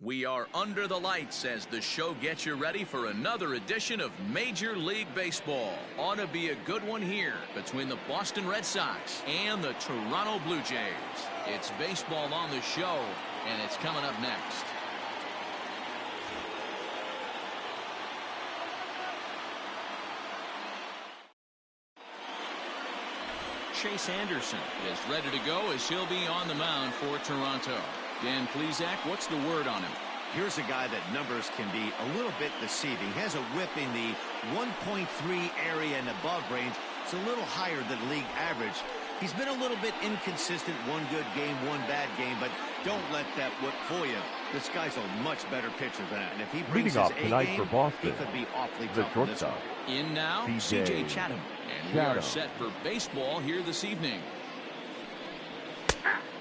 We are under the lights as the show gets you ready for another edition of Major League Baseball. Ought to be a good one here between the Boston Red Sox and the Toronto Blue Jays. It's baseball on the show, and it's coming up next. Chase Anderson is ready to go as he'll be on the mound for Toronto. Dan Plesac, what's the word on him? Here's a guy that numbers can be a little bit deceiving. Has a whip in the 1.3 area and above range. It's a little higher than league average. He's been a little bit inconsistent. One good game, one bad game, but don't let that whip fool you. This guy's a much better pitcher than that. And if he brings his A game, for Boston, he could be awfully tough on this one. In now, C.J. Chatham. And we are set for baseball here this evening.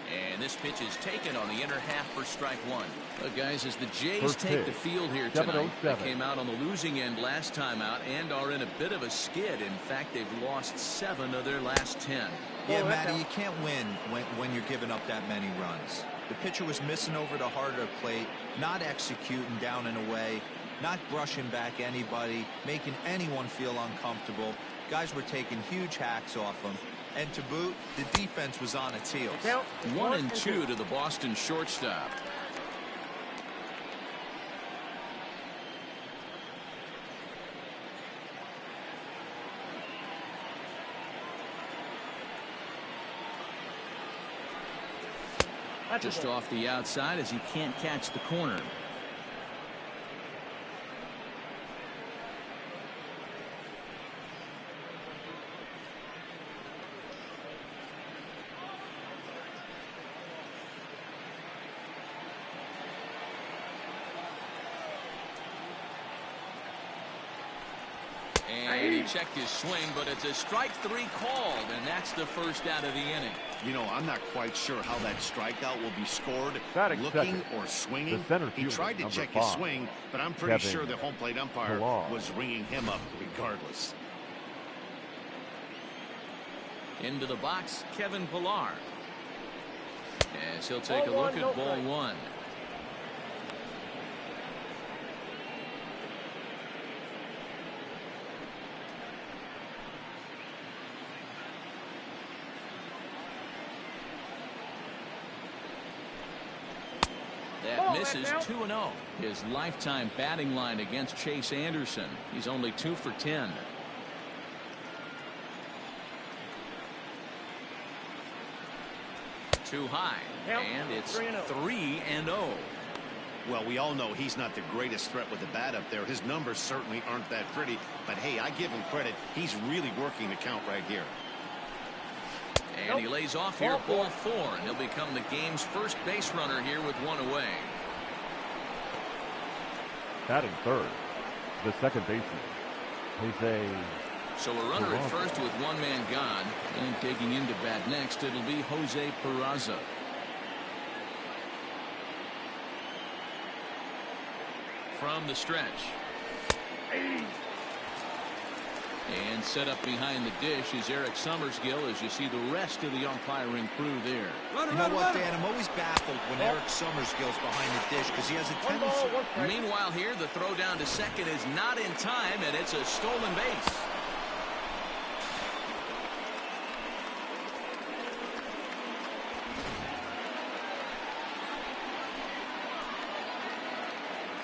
And this pitch is taken on the inner half for strike one. Look, guys, as the Jays take the field here tonight, they came out on the losing end last time out and are in a bit of a skid. In fact, they've lost 7 of their last 10. Yeah, Matty, you can't win when you're giving up that many runs. The pitcher was missing over the heart of the plate, not executing down and away, not brushing back anybody, making anyone feel uncomfortable. Guys were taking huge hacks off him. And to boot, the defense was on its heels. 1-2 to the Boston shortstop. Just off the outside as he can't catch the corner. And he checked his swing, but it's a strike 3 called, and that's the first out of the inning. You know, I'm not quite sure how that strikeout will be scored, looking or swinging. He tried to check his swing, but I'm pretty sure the home plate umpire was ringing him up regardless. Into the box, Kevin Pillar. As he'll take a look at ball 1. That misses 2-0. His lifetime batting line against Chase Anderson. He's only 2 for 10. Too high, and it's 3-0. Well, we all know he's not the greatest threat with the bat up there. His numbers certainly aren't that pretty, but hey, I give him credit. He's really working the count right here. And he lays off here, ball 4, and he'll become the game's first base runner here with 1 away. Batting third, the second baseman. So a runner at first with 1 man gone, and taking into bat next, it'll be Jose Peraza. From the stretch. And set up behind the dish is Eric Summersgill as you see the rest of the umpiring crew there. You know what, Dan? I'm always baffled when Eric Summersgill's behind the dish because he has a tendency. Meanwhile here, the throw down to second is not in time, and it's a stolen base.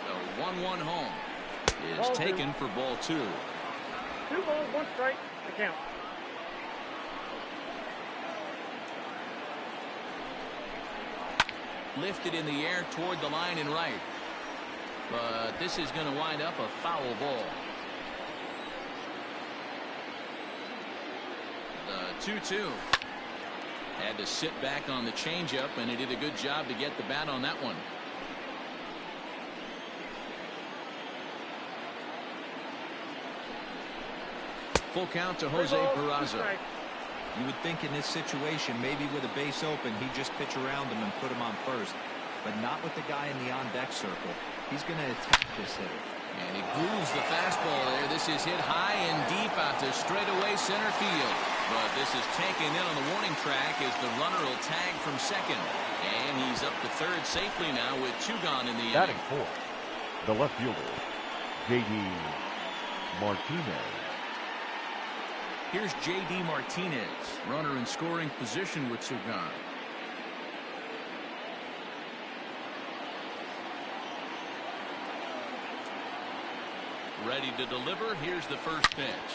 The 1-1 home is taken for ball 2. 2 balls, 1 strike, the count. Lifted in the air toward the line and right. But this is going to wind up a foul ball. The 2-2. Had to sit back on the changeup, and he did a good job to get the bat on that one. Full count to Jose Peraza. You would think in this situation, maybe with a base open, he'd just pitch around him and put him on first. But not with the guy in the on-deck circle. He's going to attack this hitter. And he grooves the fastball there. This is hit high and deep out to straightaway center field. But this is taken in on the warning track as the runner will tag from second. And he's up to third safely now with 2 gone in the Batting inning. fourth, the left fielder, J.D. Martinez. Here's J.D. Martinez, runner in scoring position with 2 gone. Ready to deliver. Here's the first pitch.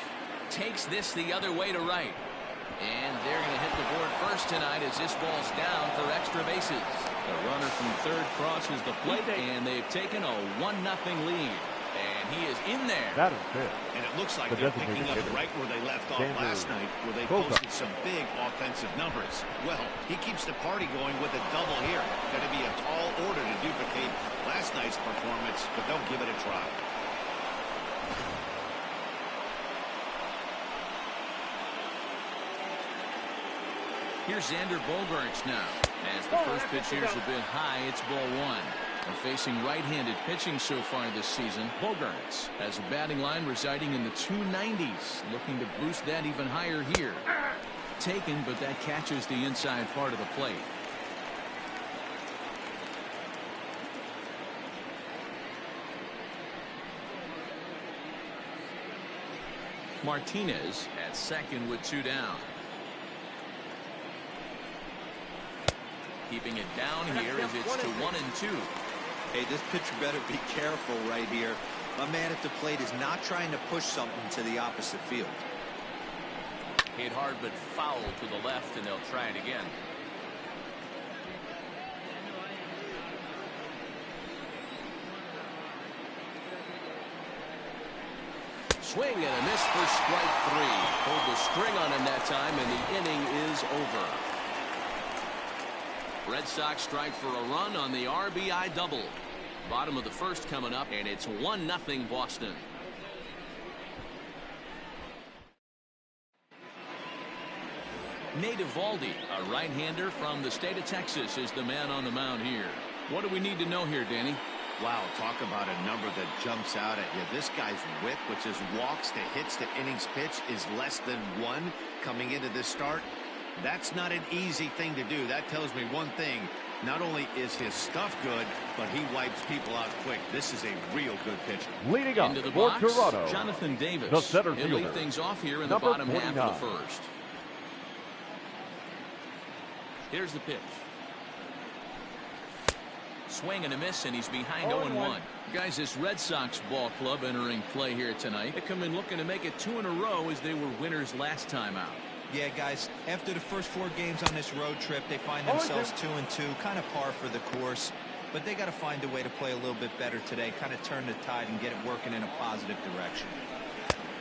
Takes this the other way to right. And they're going to hit the board first tonight as this ball's down for extra bases. The runner from third crosses the plate, and they've taken a 1-0 lead. And he is in there. That is it. And it looks like The they're picking designated up hitter, right where they left off Xander last night, where they Bogaerts. posted some big offensive numbers. Well, he keeps the party going with a double here. Going to be a tall order to duplicate last night's performance, but they'll give it a try. Here's Xander Bogaerts now. As the first pitch here is a bit high, it's ball 1. And facing right-handed pitching so far this season, Bogaerts has a batting line residing in the 290s, looking to boost that even higher here. Taken, but that catches the inside part of the plate. Martinez at second with 2 down. Keeping it down here as it's to 1-2. Hey, this pitcher better be careful right here. My man at the plate is not trying to push something to the opposite field. Hit hard but foul to the left, and they'll try it again. Swing and a miss for strike 3. Pulled the string on him that time, and the inning is over. Red Sox strike for a run on the RBI double. Bottom of the first coming up, and it's 1-0 Boston. Nate Eovaldi, a right-hander from the state of Texas, is the man on the mound here. What do we need to know here, Danny? Wow, talk about a number that jumps out at you. This guy's whip, which is walks to hits to innings pitch, is less than 1 coming into this start. That's not an easy thing to do. That tells me one thing. Not only is his stuff good, but he wipes people out quick. This is a real good pitcher. Leading up Into the for box, Toronto, Jonathan Davis. the center He'll fielder, lead things off here in the number bottom half 49. of the first. Here's the pitch. Swing and a miss, and he's behind 0-1. Guys, this Red Sox ball club entering play here tonight. They come in looking to make it 2 in a row as they were winners last time out. Yeah, guys, after the first 4 games on this road trip, they find themselves 2-2, kind of par for the course. But they got to find a way to play a little bit better today, kind of turn the tide and get it working in a positive direction.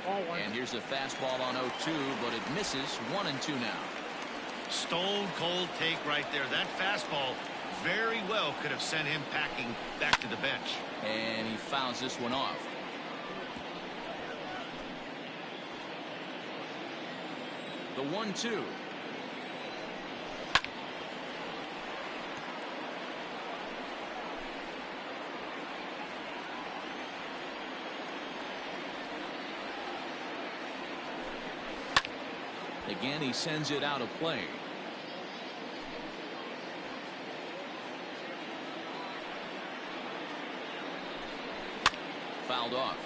And here's a fastball on 0-2, but it misses. 1-2 now. Stone cold take right there. That fastball very well could have sent him packing back to the bench. And he fouls this one off. The 1-2. Again, he sends it out of play. Fouled off.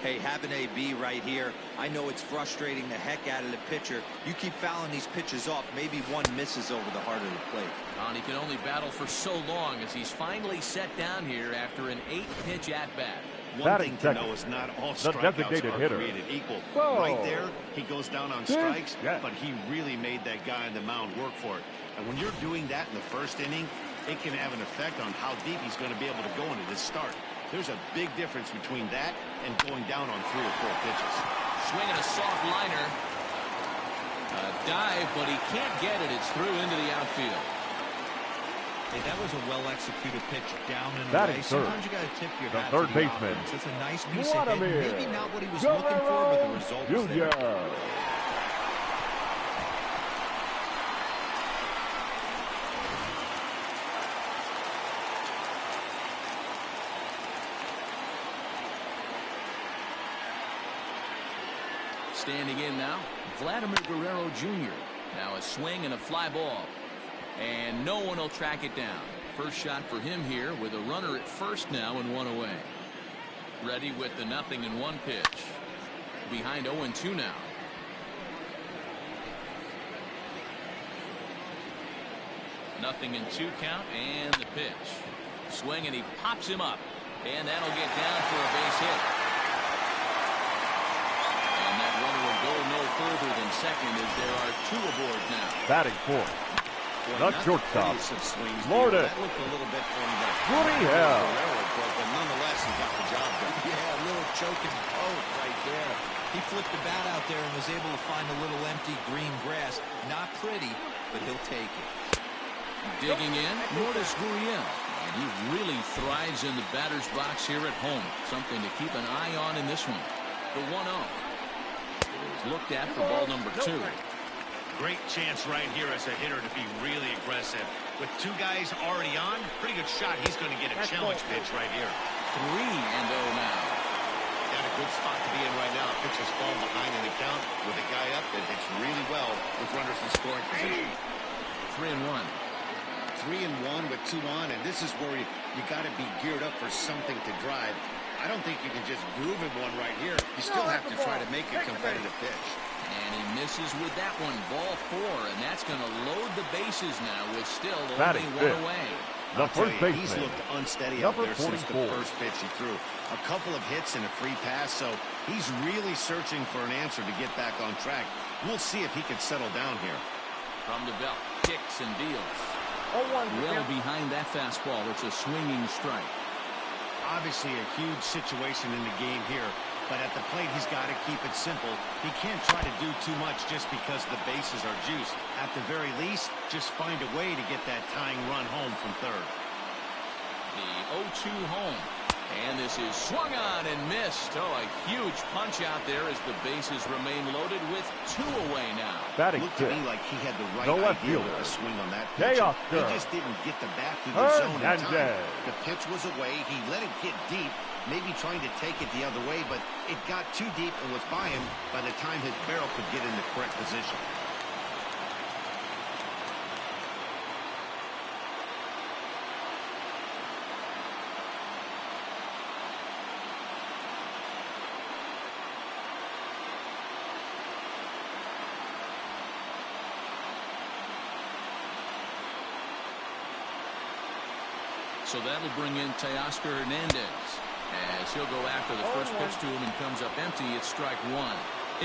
Hey, having AB right here, I know it's frustrating the heck out of the pitcher. You keep fouling these pitches off, maybe one misses over the heart of the plate. And he can only battle for so long as he's finally set down here after an 8-pitch at-bat. One thing to know is not all strikeouts are created equal. Right there, he goes down on strikes, but he really made that guy on the mound work for it. And when you're doing that in the first inning, it can have an effect on how deep he's going to be able to go into this start. There's a big difference between that and going down on 3 or 4 pitches. Swinging a soft liner. A dive, but he can't get it. It's through into the outfield. Hey, that was a well-executed pitch down and Batting away. third, Sometimes you got to tip your the hat third to the baseman, offense. It's a nice piece of hit. Maybe not what he was looking for, but the result was there. Standing in now, Vladimir Guerrero Jr. Now a swing and a fly ball. And no one will track it down. First shot for him here with a runner at first now and one away. Ready with the 0-1 pitch. Behind 0-2 now. Nothing in 2 count and the pitch. Swing and he pops him up. And that'll get down for a base hit. And that runner will go no further than second as there are 2 aboard now. Batting fourth. The shortstop. Florida. That looked a little bit from the Gurriel. but nonetheless he got the job done. Yeah, a little choking poke right there. He flipped the bat out there and was able to find a little empty green grass. Not pretty, but he'll take it. Digging in, Lourdes Gurriel. And he really thrives in the batter's box here at home. Something to keep an eye on in this one. The 1-0. Is looked at for ball number 2. Great chance right here as a hitter to be really aggressive. With 2 guys already on, pretty good shot. He's going to get a challenge pitch right here. 3-0 now. Got a good spot to be in right now. Pitcher's fall behind in the count with a guy up that hits really well with runners in scoring position. 3-1. 3-1 with 2 on, and this is where you got to be geared up for something to drive. I don't think you can just groove him one right here. You still have to try to make a competitive pitch. And he misses with that one. Ball 4, and that's going to load the bases now with still only Batting 1 fifth. away. The first He's baseman. looked unsteady Number out there since the 44. first pitch he threw. A couple of hits and a free pass, so he's really searching for an answer to get back on track. We'll see if he can settle down here. From the belt, kicks and deals. 0-1. Well behind that fastball. It's a swinging strike. Obviously a huge situation in the game here, but at the plate he's got to keep it simple. He can't try to do too much just because the bases are juiced. At the very least, just find a way to get that tying run home from third. The 0-2 home. And this is swung on and missed. Oh, a huge punch out there as the bases remain loaded with 2 away now. Batting Looked to me fifth. like he had the right The left idea fielder. with the swing on that pitch. Teoscar. He just didn't get the bat through the zone in time. Hernandez. The pitch was away. He let it get deep, maybe trying to take it the other way, but it got too deep and was by him by the time his barrel could get in the correct position. So that'll bring in Teoscar Hernandez as he'll go after the first pitch to him and comes up empty. It's strike 1.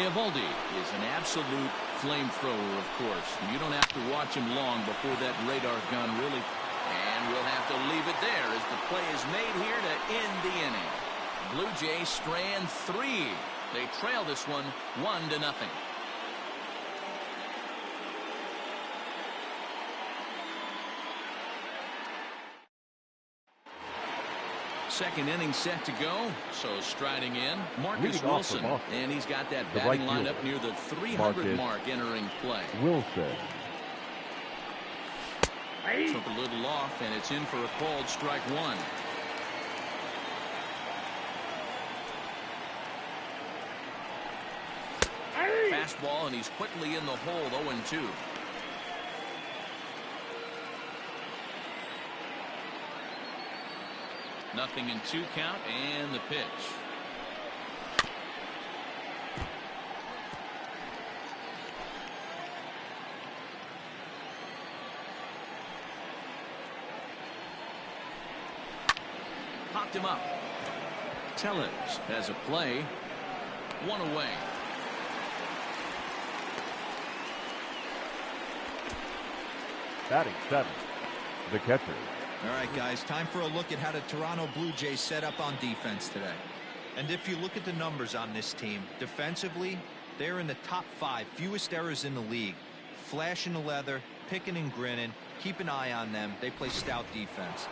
Eovaldi is an absolute flamethrower, of course. You don't have to watch him long before that radar gun really. And we'll have to leave it there as the play is made here to end the inning. Blue Jays strand 3. They trail this one 1-0. Second inning set to go. So striding in, Marcus Leading off for Wilson. Boston. And he's got that The batting right lineup near fielder. the 300 Marcus mark entering play. Wilson. Took a little off, and it's in for a called strike 1. Fastball, and he's quickly in the hole, 0-2. Nothing in 2 count, and the pitch. Popped him up. Tellez has a play. 1 away. Batting 7th. The catcher. All right, guys, time for a look at how the Toronto Blue Jays set up on defense today. And if you look at the numbers on this team, defensively, they're in the top 5, fewest errors in the league. Flashing the leather, picking and grinning, keep an eye on them. They play stout defense.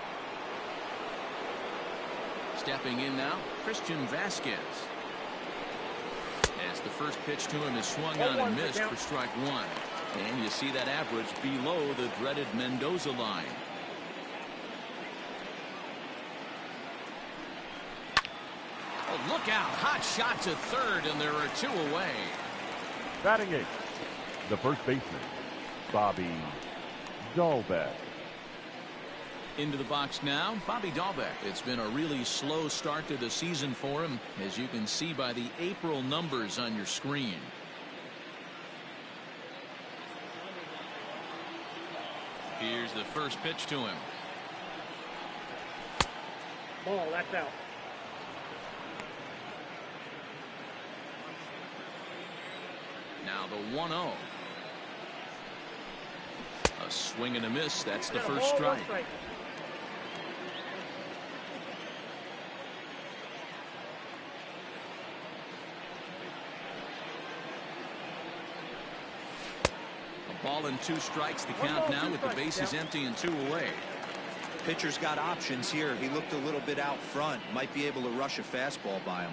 Stepping in now, Christian Vasquez. As the first pitch to him is swung on and missed for strike 1. And you see that average below the dreaded Mendoza line. Oh, look out. Hot shot to third, and there are 2 away. Batting 8th. The first baseman, Bobby Dahlbeck. Into the box now, Bobby Dahlbeck. It's been a really slow start to the season for him, as you can see by the April numbers on your screen. Here's the first pitch to him. Ball, that's out. Now the 1-0. A swing and a miss. That's the first strike. A ball and 2 strikes. The count now with the bases empty and 2 away. Pitcher's got options here. He looked a little bit out front. Might be able to rush a fastball by him.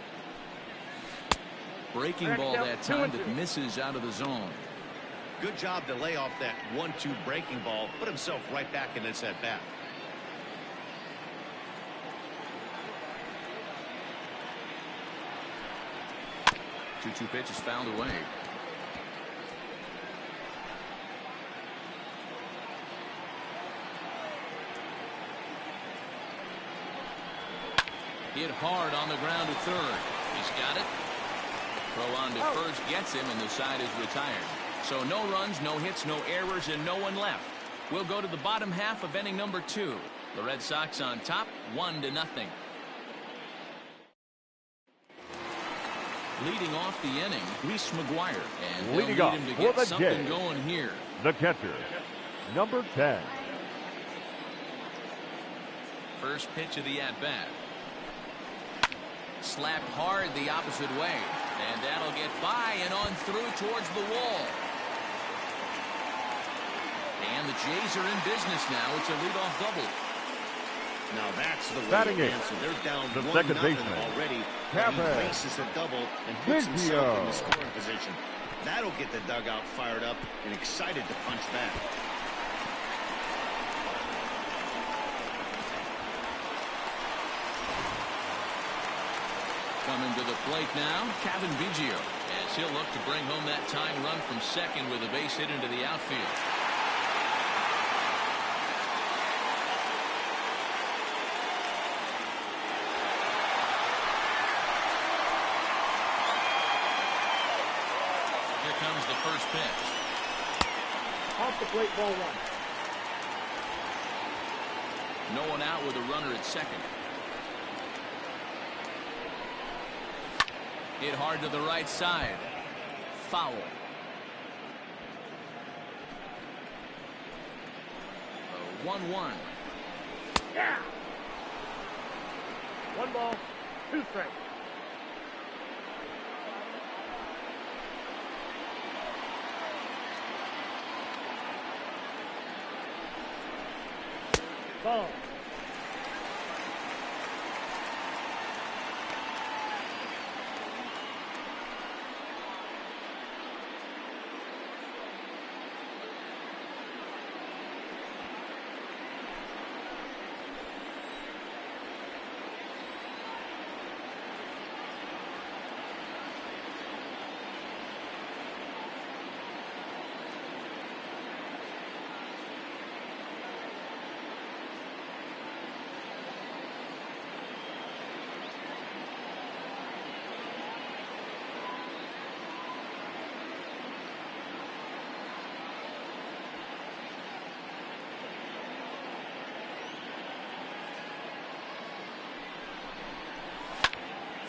Breaking ball that time that misses out of the zone. Good job to lay off that 1-2 breaking ball. Put himself right back in this at bat. Two pitches fouled away. Hit hard on the ground to third. He's got it. Throw on to first gets him, and the side is retired. So no runs, no hits, no errors, and no one left. We'll go to the bottom half of inning number 2. The Red Sox on top, 1-0. Leading off the inning, Reese McGuire, and leading they'll off need him to for get the something Jays, going here. the catcher, number 10. First pitch of the at-bat. Slapped hard the opposite way, and that'll get by and on through towards the wall. And the Jays are in business now. It's a leadoff double. Now that's the way Batting to eighth, answer. They're down the 1-0 second baseman, already. Capper. He races a double and puts himself in the scoring position. That'll get the dugout fired up and excited to punch back. Coming to the plate now, Kevin Biggio, as he'll look to bring home that tying run from second with a base hit into the outfield. Here comes the first pitch. Off the plate, ball 1. No one out with a runner at second. Hit hard to the right side. Foul. 1-1. Yeah. 1 ball, 2 strikes. Ball.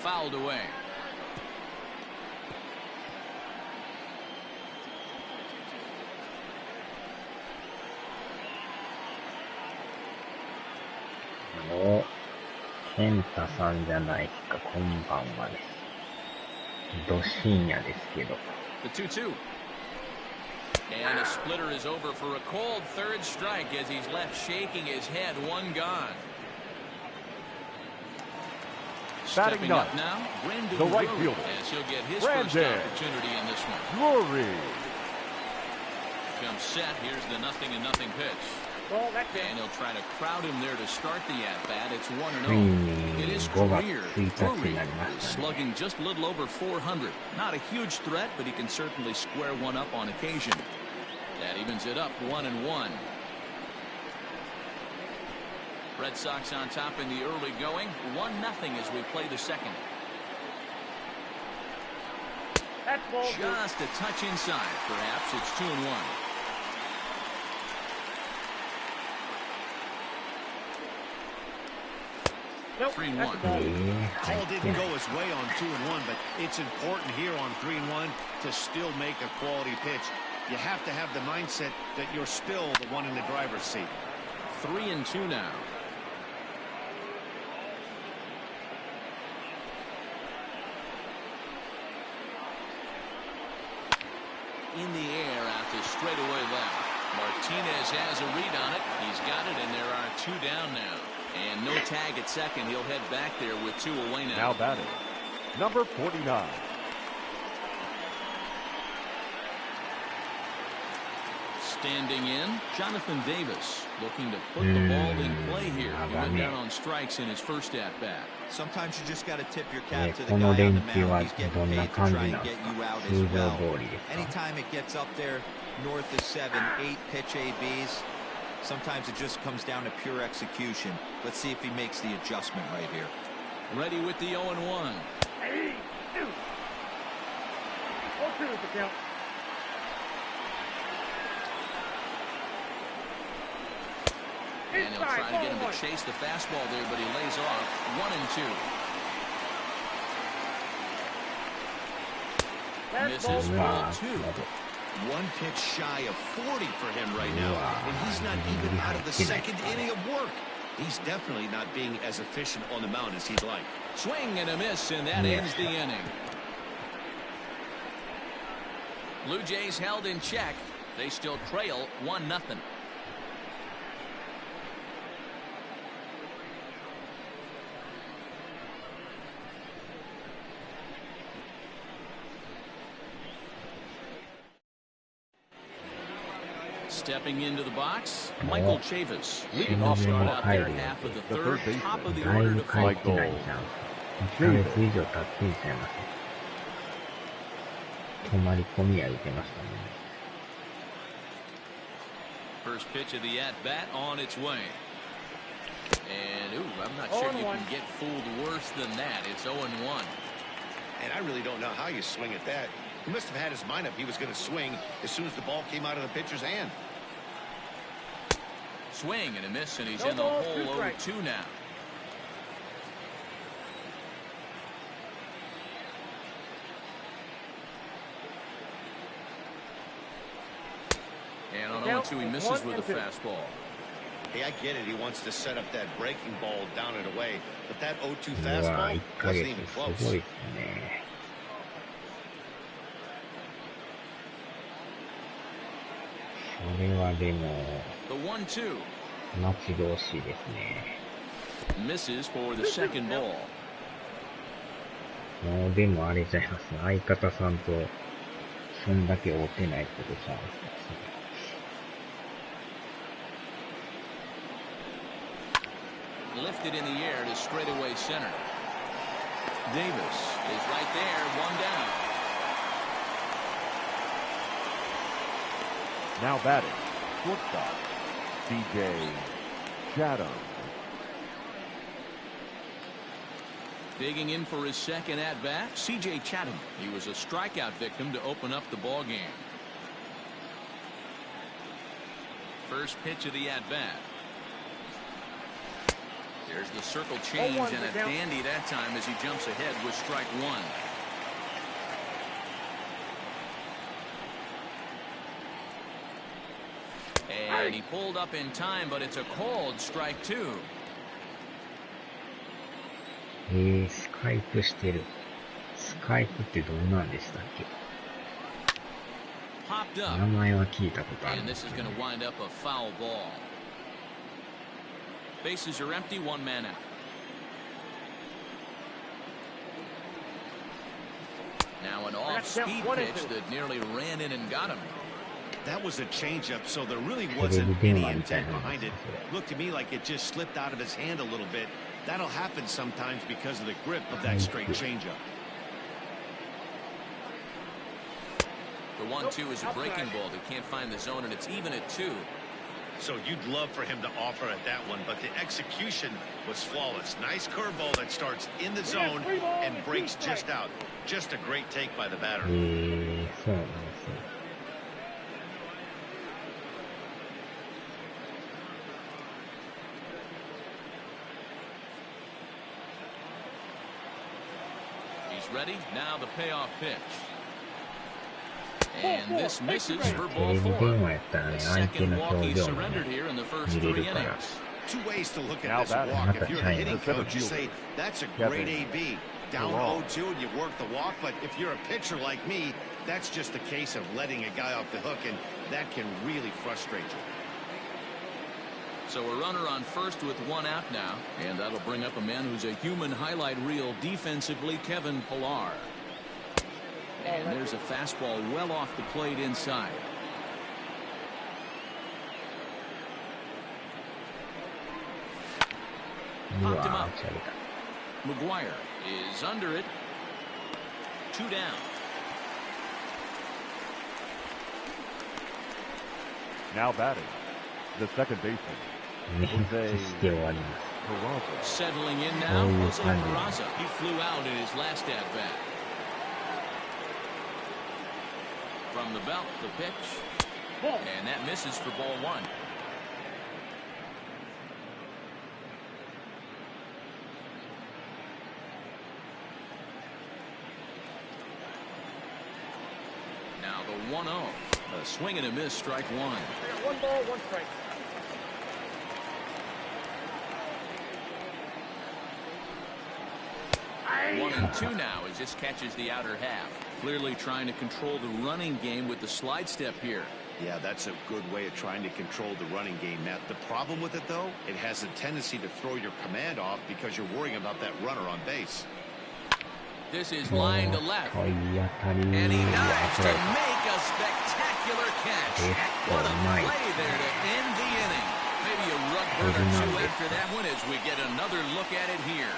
Fouled away.お、ケンタさんじゃないですか、こんばんはです。ど深夜ですけど。The 2-2. And a splitter is over for a cold third strike as he's left shaking his head. 1 gone. Batting ninth, the right fielder, as he'll get his Brandon first opportunity in this one. Drury. Comes set. Here's the 0-0 pitch. Ball, that's And he'll try to crowd him there to start the at-bat. It's 1-0. ついに It is 5月 career. 1日 Drury になりま is したね。 slugging just a little over 400. Not a huge threat, but he can certainly square one up on occasion. That evens it up 1-1. Red Sox on top in the early going, 1-0 as we play the second. That's ball. Just a touch inside, perhaps. It's 2-1. Nope, 3-1. that's the ball. Call didn't go his way on 2-1, but it's important here on 3-1 to still make a quality pitch. You have to have the mindset that you're still the one in the driver's seat. 3-2 now. In the air out to straightaway left. Martinez has a read on it. He's got it, and there are 2 down now. And no tag at second. He'll head back there with 2 away now. Now batting, number 49. Standing in, Jonathan Davis looking to put the ball in play here. He went down on strikes in his first at-bat. Sometimes you just got to tip your cap to the guy on the mound. He's getting paid to try and get you out as well. Anytime it gets up there north of 7, 8 pitch ABs, sometimes it just comes down to pure execution. Let's see if he makes the adjustment right here. Ready with the 0-1. 0-2 is the count. And he'll try to get him to chase the fastball there, but he lays off. 1-2. Misses ball 2. 1 pitch shy of 40 for him right now, and he's not even out of the second inning of work. He's definitely not being as efficient on the mound as he'd like. Swing and a miss, and that ends the inning. Blue Jays held in check. They still trail 1-0. Stepping into the box, Michael Chavis. Leading off start out there, half of the third, top of the order to fight goal. First pitch of the at-bat on its way. And, I'm not sure you can get fooled worse than that. It's 0-1. And I really don't know how you swing at that. He must have had his mind up he was going to swing as soon as the ball came out of the pitcher's hand. Swing and a miss, and he's in the hole 0-2 now. And on 0-2, he misses with a fastball. Hey, I get it. He wants to set up that breaking ball down and away, but that 0-2 fastball wasn't even close. The 1-2. Misses for the second ball. もうでもあれちゃいますね。相方さんとそんだけ合うてないってことちゃいますね。Lifted in the air to straightaway center. Davis is right there, 1 down. Now batting, shortstop, C.J. Chatham. Digging in for his second at-bat, C.J. Chatham. He was a strikeout victim to open up the ball game. First pitch of the at-bat. There's the circle change and a dandy that time as he jumps ahead with strike 1. And he pulled up in time, but it's a called strike 2. スカイプしてる。スカイプってどうなんでしたっけ？ Popped up. 名前は聞いたことあるん And で this す is けど going to wind up a foul ball. Bases are empty, 1 man out. Now an off-speed pitch that nearly ran in and got him. That was a changeup, so there really wasn't any intent behind it. Looked to me like it just slipped out of his hand a little bit. That'll happen sometimes because of the grip of that straight changeup. The 1-2 is a breaking ball that can't find the zone, and it's even at 2. So you'd love for him to offer at that one, but the execution was flawless. Nice curveball that starts in the zone and breaks just out. Just a great take by the batter. そうなんですね。He's ready. Now the payoff pitch. And this misses for テ ball レビ four. 電話やったらね、 The 相手 second の walk 表 he 情もね surrendered here in the first 見れ three るから。 innings. Two ways to look Now at this batting. walk. If you're the hitting Center coach, you say, that's a great AB. Down 0-2 and you work the walk, but if you're a pitcher like me, that's just a case of letting a guy off the hook, and that can really frustrate you. So a runner on first with one out now, and that'll bring up a man who's a human highlight reel defensively, Kevin Pillar. And there's a fastball well off the plate inside. Popped him up. McGuire is under it. 2 down. Now batting, the second baseman. ね、して終わります。 Settling in now, Jose Peraza. He flew out in his last at bat. From the belt, the pitch, and that misses for ball one. Now the 1-0. A swing and a miss, strike one. 1 ball, 1 strike. One and two now as this catches the outer half. Clearly trying to control the running game with the slide step here. Yeah, that's a good way of trying to control the running game, Matt. The problem with it, though, it has a tendency to throw your command off because you're worrying about that runner on base. This is line to left. And he dives to make a spectacular catch. What a play there to end the inning. Maybe a rug burner or two after that one as we get another look at it here.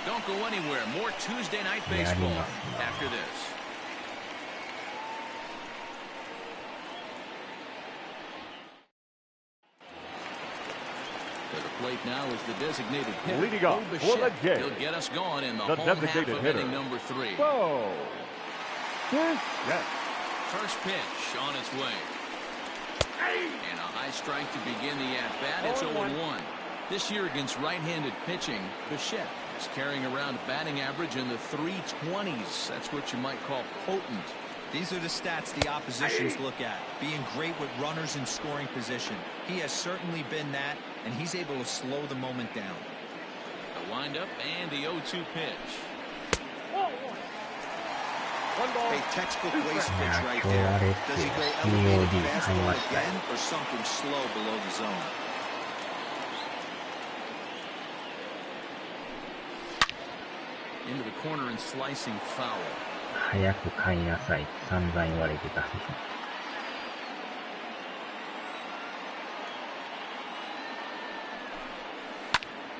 Don't go anywhere. More Tuesday night baseball after this. To the plate now is the designated hitter. Leading off for the Jays. He'll get us going in the The home half designated of hitter. inning number 3. Whoa! Yes. First pitch on its way. And a high strike to begin the at-bat. It's 0-1. This year against right-handed pitching, Bichette is carrying around a batting average in the 320s. That's what you might call potent. These are the stats the oppositions look at. Being great with runners in scoring position. He has certainly been that, and he's able to slow the moment down. The windup and the 0-2 pitch. 1 ball. A textbook 2 waste strikes. pitch right there. Does he go elevated fastball again or something slow below the zone? Into the corner and slicing foul. 早く買いなさいって散々言われてたんで。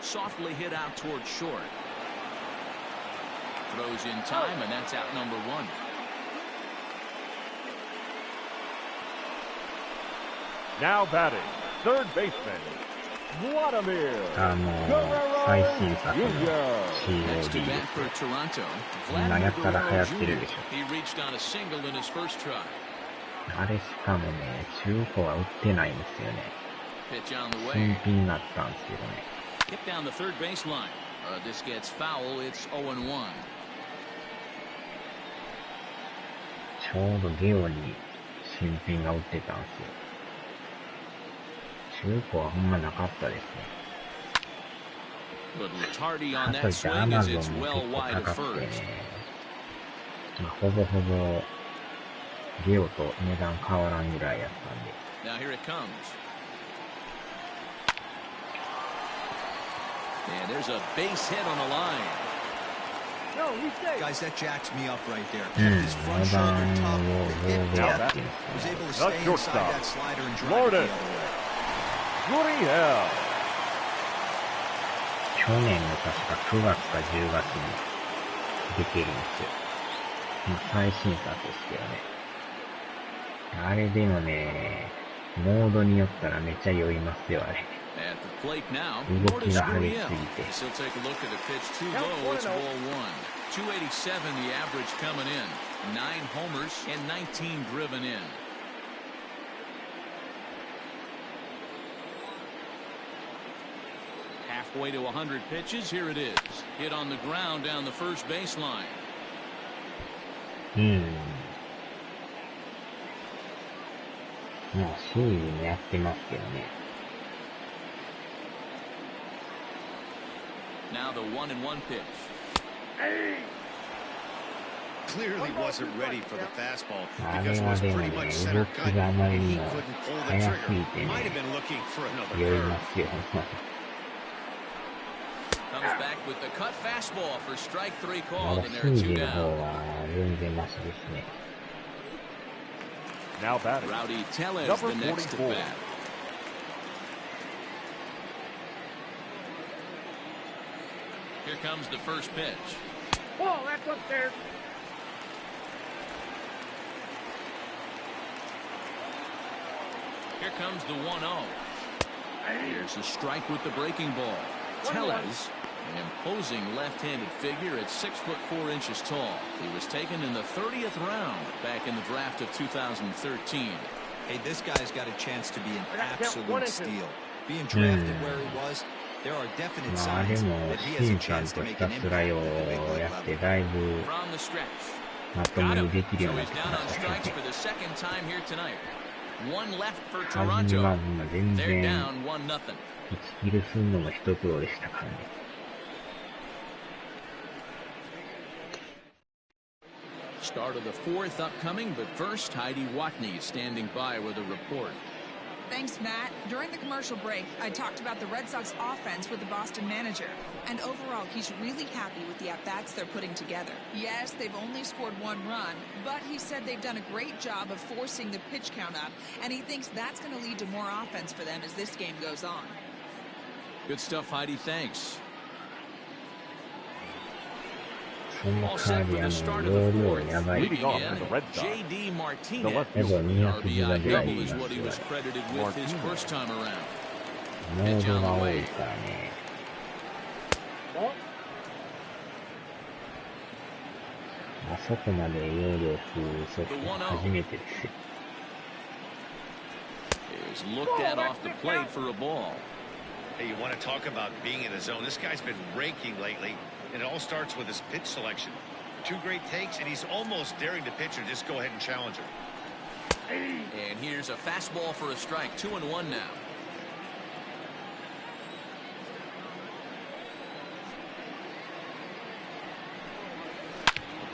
Softly hit out toward short. Throws in time, and that's out number 1. Now batting, third baseman, Vladimir 最新作の Next to COD bat for Toronto. 今や Vladimir ったら流行 Guerrero ってる Jr. でしょ。 He reached on a single in his first try. あれしかもね、中古は売ってないんですよね。 Pitch on the 新 way. 品になったんですけどね。 Hit down the third baseline. This gets foul. It's 0-1. ちょうどゲオに新品が売ってたんですよ。中古はほんまなかったですね。 Little tardy on か that といってア swing マ as ゾン it's も well 結構 wide of 高くて first. ね、まあ、ほぼほぼゲオと値段変わらんぐらいやったんで。 Now here it comes. And there's a base hit on the line. No, he's safe. Guys, that jacks me up right there. うん、Kept his 値 front 段 shoulder を tough. 上 Hit で Now や that ってるんです was ね。 able to The stay inside shortstop, that slider and drive it Florida. the other way. Gurriel. 去年の確か9月か10月に出てるんですよ。まあ、最新作ですけどね。あれでもね、モードによったらめっちゃ酔いますよ、あれ。At the plate now, 動きが激しすぎて。 He'll take a look at a pitch too low. It's ball one. 287 the average coming in. 9 homers and 19 driven in. Halfway to 100 pitches. Here it is. Hit on the ground down the first baseline. まあ、シーズンやってますけどね。Now the 1-1 pitch. Clearly wasn't ready for the fastball あ because れ it は was でも pretty ね、 much 動 center き cut があまり and に he も couldn't pull the 速す trigger. ぎて Might ね、 have been looking for another 酔い curve. ますよ。Comes back with the cut fastball for strike 3ま called, だ and シ there are ーズ 2 ンの方 down. は全然マシですね。Now batting. Rowdy Tellez Number the next to 44. bat. Here comes the first pitch. Ball, that's upstairs. Here comes the 1-0. Here's a strike with the breaking ball. Tellez, an imposing left-handed figure at 6'4" tall. He was taken in the 30th round back in the draft of 2013. Hey, this guy's got a chance to be an absolute steal. Being drafted where he was, there are definite まあで signs も、 that he シ has a ンさん chance と to ひ make た an すら impact よ at the big う league やって、 level. だいぶ From the stretch. まとも Got に him. できるよ So うにな he's ってき down ま on した strikes ね。 for the second time here tonight. One left for 初めは Toronto. 全 They're 然 down 1-0. 1キルするのも一苦労でしたからね。Start of the fourth upcoming, but first, Heidi Watney standing by with a report. Thanks, Matt. During the commercial break, I talked about the Red Sox offense with the Boston manager. And overall, he's really happy with the at-bats they're putting together. Yes, they've only scored 1 run, but he said they've done a great job of forcing the pitch count up, and he thinks that's going to lead to more offense for them as this game goes on. Good stuff, Heidi. Thanks. そんな All か set な for り the start of 容 the 量 fourth. やばい。 Leading off Again, for the Red Sox. J.D. The Martinez. left でも fielder. 210 RBI ぐらい double い is ま what す he よ。 was credited with his first time around. モードが多いからね。 Ball. あそこまで容量数ソフト初めてですよ。Is looked at off the plate for a ball. Hey, you want to talk about being in the zone? This guy's been raking lately, and it all starts with his pitch selection. 2 great takes, and he's almost daring the pitcher just go ahead and challenge him. And here's a fastball for a strike. 2-1 now.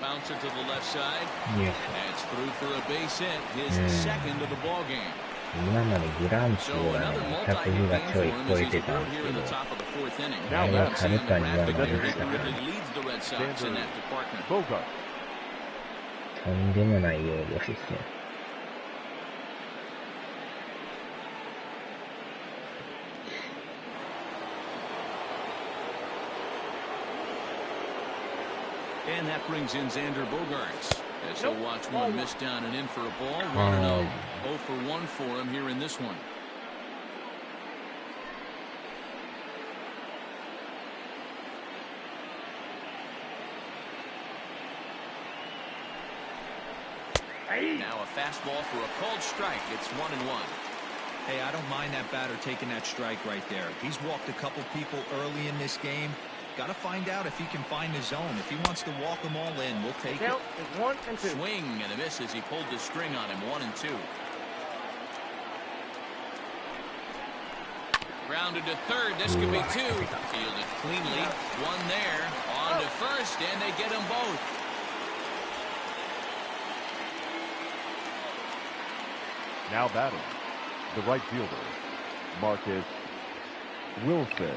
Bouncer to the left side. いや、 That's through for a base hit. His second of the ball game. 今までグランツ So ーが another ね、 multi-hit 100が game ちょ for い him 超 as え he's てたん aboard です here け in ど、 the top of the 4th inning. あれははるかに上回りで Very したから quickly ね。 leads the Red Sox in that department. Bogart. とんでもない容量ですよ。And that brings in Xander Bogaerts. As he'll watch one miss down and in for a ball. 1-0. 0 for 1 for him here in this one. Now a fastball for a called strike. It's 1-1. Hey, I don't mind that batter taking that strike right there. He's walked a couple people early in this game. Got to find out if he can find his zone. If he wants to walk them all in, we'll take it. Count is 1 and 2. Swing and a miss as he pulled the string on him. 1-2. Grounded to third. This could be 2. Fielded cleanly. 1 there. On to first, and they get them both. Now batting. The right fielder, Marcus Wilson.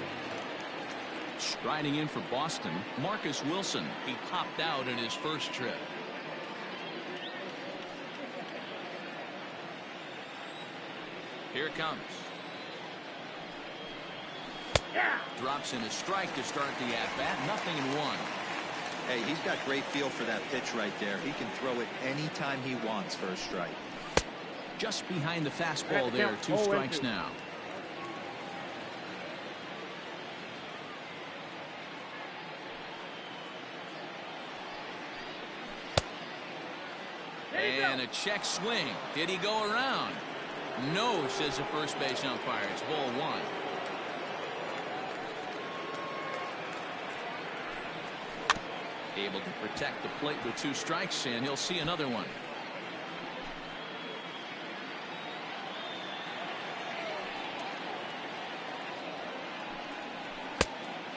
Striding in for Boston, Marcus Wilson. He popped out in his first trip. Here it comes. Drops in a strike to start the at-bat. 0-1. Hey, he's got great feel for that pitch right there. He can throw it anytime he wants for a strike. Just behind the fastball there. 2 strikes now. And a check swing. Did he go around? No, says the first base umpire. It's ball 1. Able to protect the plate with 2 strikes, and he'll see another one.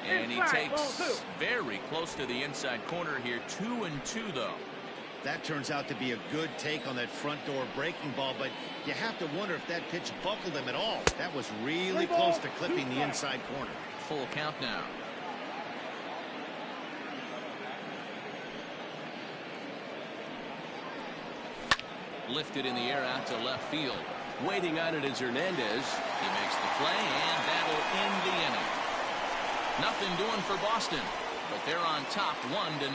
And he takes very close to the inside corner here. 2-2 though. That turns out to be a good take on that front door breaking ball, but you have to wonder if that pitch buckled him at all. That was really close to clipping the inside corner. Full count now. Lifted in the air out to left field. Waiting on it is Hernandez. He makes the play, and that'll end the inning. Nothing doing for Boston, but they're on top 1-0.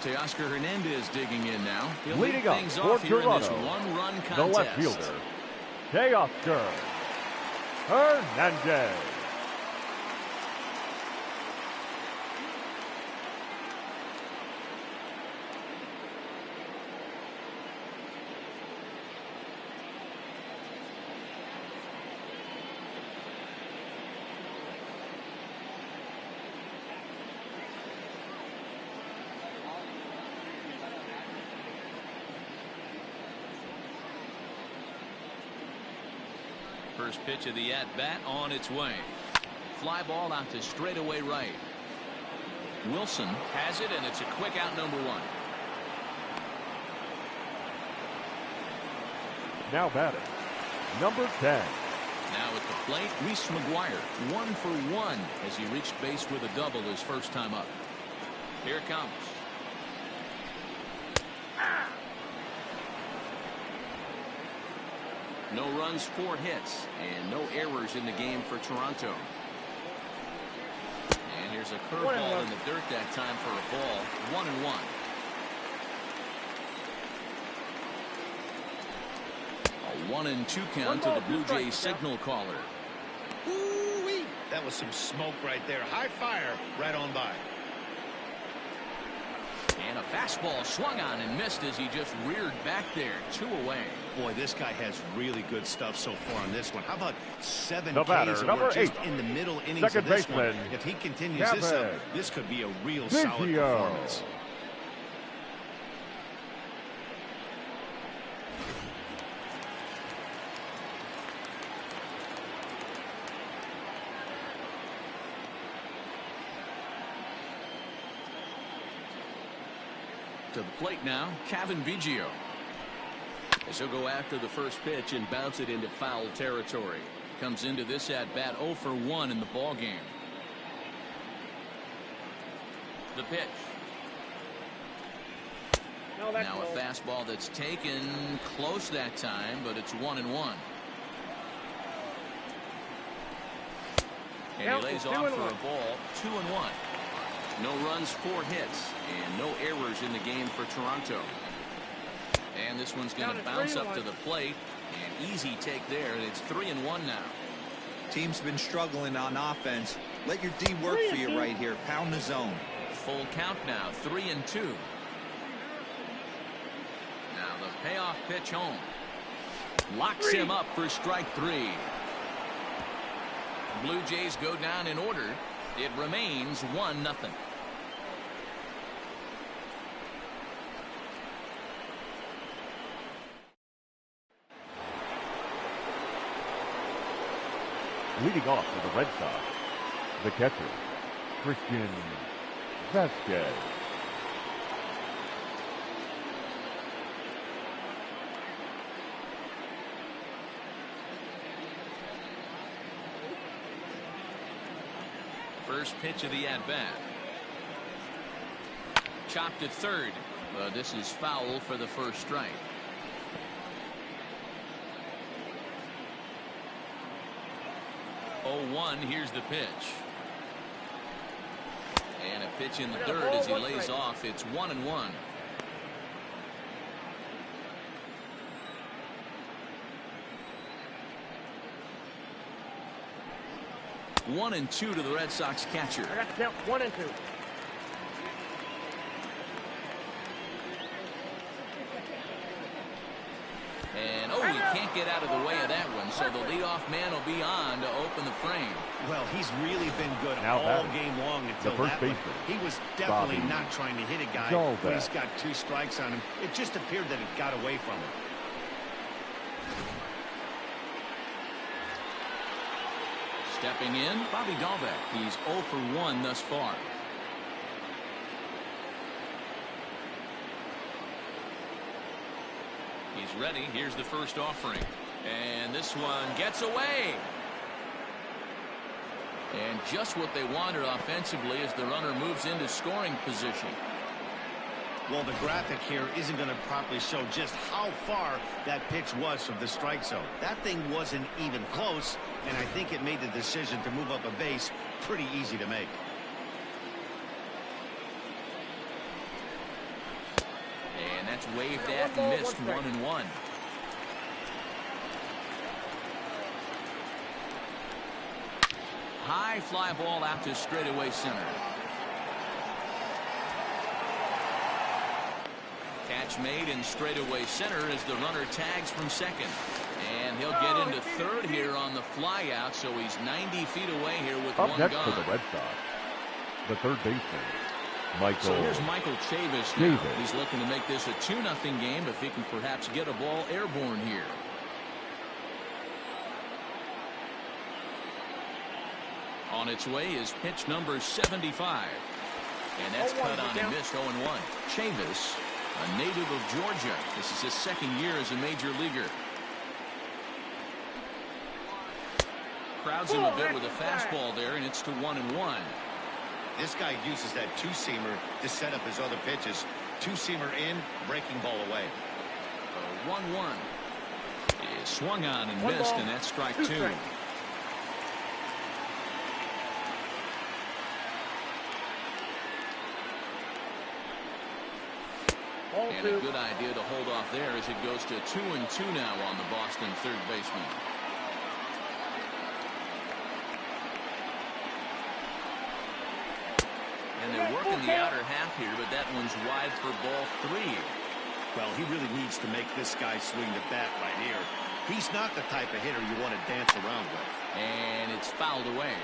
Teoscar Hernandez digging in now. He'll leading up things for off here in this Toronto, one-run contest. the left fielder, Teoscar Hernandez. First pitch of the at-bat on its way. Fly ball out to straightaway right. Wilson has it, and it's a quick out, number 1. Now batting, number 10. Now at the plate, Reese McGuire, 1 for 1 as he reached base with a double his first time up. Here it comes. No runs, 4 hits, and no errors in the game for Toronto. And here's a curveball in the dirt that time for a ball. 1-1. A 1-2 count to the Blue Jays signal caller. Ooh-wee. That was some smoke right there. High fire right on by. And a fastball swung on and missed as he just reared back there. 2 away. Boy, this guy has really good stuff so far on this one. How about 7 The batter, Ks number just 8, in the middle innings second of this baseman, one? If he continues this up, this could be a real solid Vigio. performance. To the plate now, Kevin Vigio. As he'll go after the first pitch and bounce it into foul territory. Comes into this at bat 0 for 1 in the ball game. The pitch. No, that's now a fastball that's taken close that time, but it's 1-1. And he lays off for a ball. 2-1. No runs, 4 hits, and no errors in the game for Toronto. And this one's going to bounce up to the plate. An easy take there, and it's 3-1 now. Team's been struggling on offense. Let your D work for you right here. Pound the zone. Full count now, 3-2. Now the payoff pitch home. Locks him up for strike 3. Blue Jays go down in order. It remains 1-0. Leading off for the Red Sox, the catcher, Christian Vasquez. First pitch of the at-bat. Chopped at third, but this is foul for the first strike. 0-1, here's the pitch. And a pitch in the third as he lays off. It's 1-1. 1-2 to the Red Sox catcher. I got to count 1 and 2. And, oh, he can't get out of the way of that one, so the leadoff man will be on to open the frame. Well, he's really been good Now all game long until first that one. baseman, He was definitely Bobby not trying to hit a guy when he's got 2 strikes on him. It just appeared that it got away from him. Stepping in, Bobby Dalbec. He's 0 for 1 thus far. He's ready. Here's the first offering. And this one gets away. And just what they wanted offensively as the runner moves into scoring position. Well, the graphic here isn't going to properly show just how far that pitch was from the strike zone. That thing wasn't even close, and I think it made the decision to move up a base pretty easy to make. And that's waved at and missed. 1-1. High fly ball out to straightaway center. Catch made in straightaway center as the runner tags from second. And he'll get into third here on the fly out, so he's 90 feet away here with Up one next gone. for the Red Sox, the third baseman, Michael. So here's Michael Chavis now. He's looking to make this a 2-0 game if he can perhaps get a ball airborne here. On its way is pitch number 75. And that's cut on and missed. 0-1. Chavis, a native of Georgia. This is his second year as a major leaguer. Crowds him a bit with a fastball there, and it's to 1-1. This guy uses that two-seamer to set up his other pitches. Two-seamer in, breaking ball away. 1-1 is swung on and missed, and that's strike 2. And a good idea to hold off there as it goes to 2-2 now on the Boston third baseman. And they're working the outer half here, but that one's wide for ball 3. Well, he really needs to make this guy swing the bat right here. He's not the type of hitter you want to dance around with. And it's fouled away.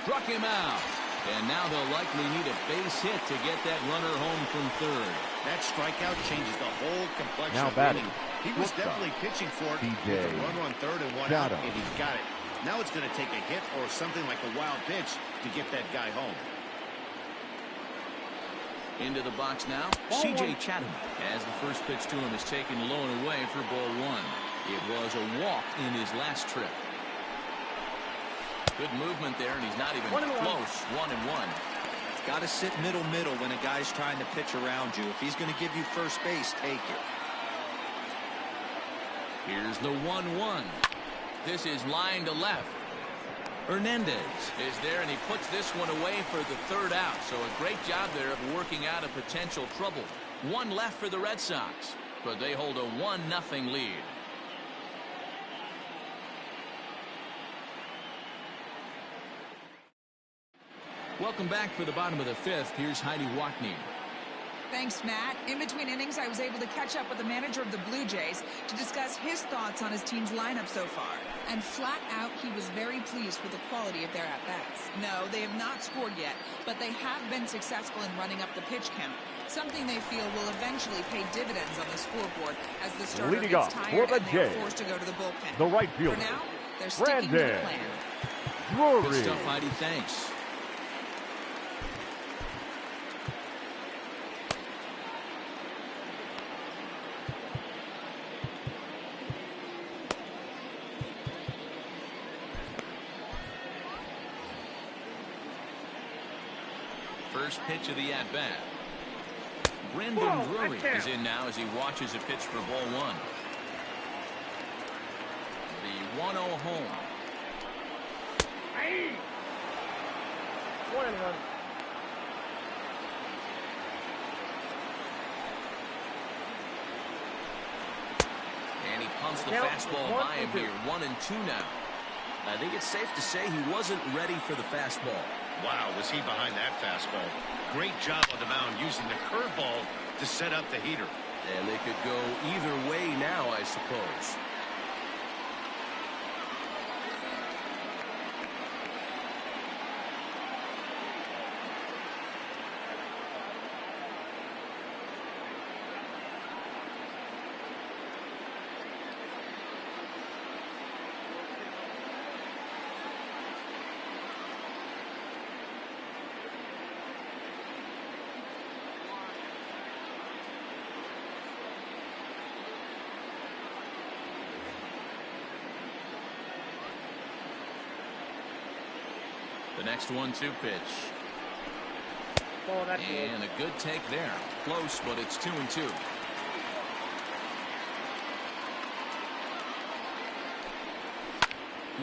Struck him out. And now they'll likely need a base hit to get that runner home from third. That strikeout changes the whole complexion Now of batting. winning. He was definitely pitching for it with a runner on third and 1 out, and he got it. Now it's going to take a hit or something like a wild pitch to get that guy home. Into the box now, C.J. Chatham, as the first pitch to him is taken low and away for ball 1. It was a walk in his last trip. Good movement there, and he's not even close. 1-1. Got to sit middle when a guy's trying to pitch around you. If he's going to give you first base, take it. Here's the 1-1. This is line to left. Hernandez is there, and he puts this one away for the third out. So a great job there of working out a potential trouble. 1 left for the Red Sox, but they hold a 1-0 lead. Welcome back for the bottom of the 5th. Here's Heidi Watney. Thanks, Matt. In between innings, I was able to catch up with the manager of the Blue Jays to discuss his thoughts on his team's lineup so far. And flat out, he was very pleased with the quality of their at-bats. No, they have not scored yet, but they have been successful in running up the pitch count, something they feel will eventually pay dividends on the scoreboard as the starter gets tired and they are forced to go to the bullpen. The right fielder. For now, they're sticking to the plan. Good stuff, Heidi. Thanks. First pitch of the at-bat. Brendan Drury is in now as he watches a pitch for ball one. The 1-0 home. Aye. 1-1. And he pumps the fastball by him here. 1-2 now. I think it's safe to say he wasn't ready for the fastball. Wow, was he behind that fastball. Great job on the mound using the curveball to set up the heater. And they could go either way now, I suppose. The next 1-2 pitch. Oh, that's and a good take there. Close, but it's 2-2.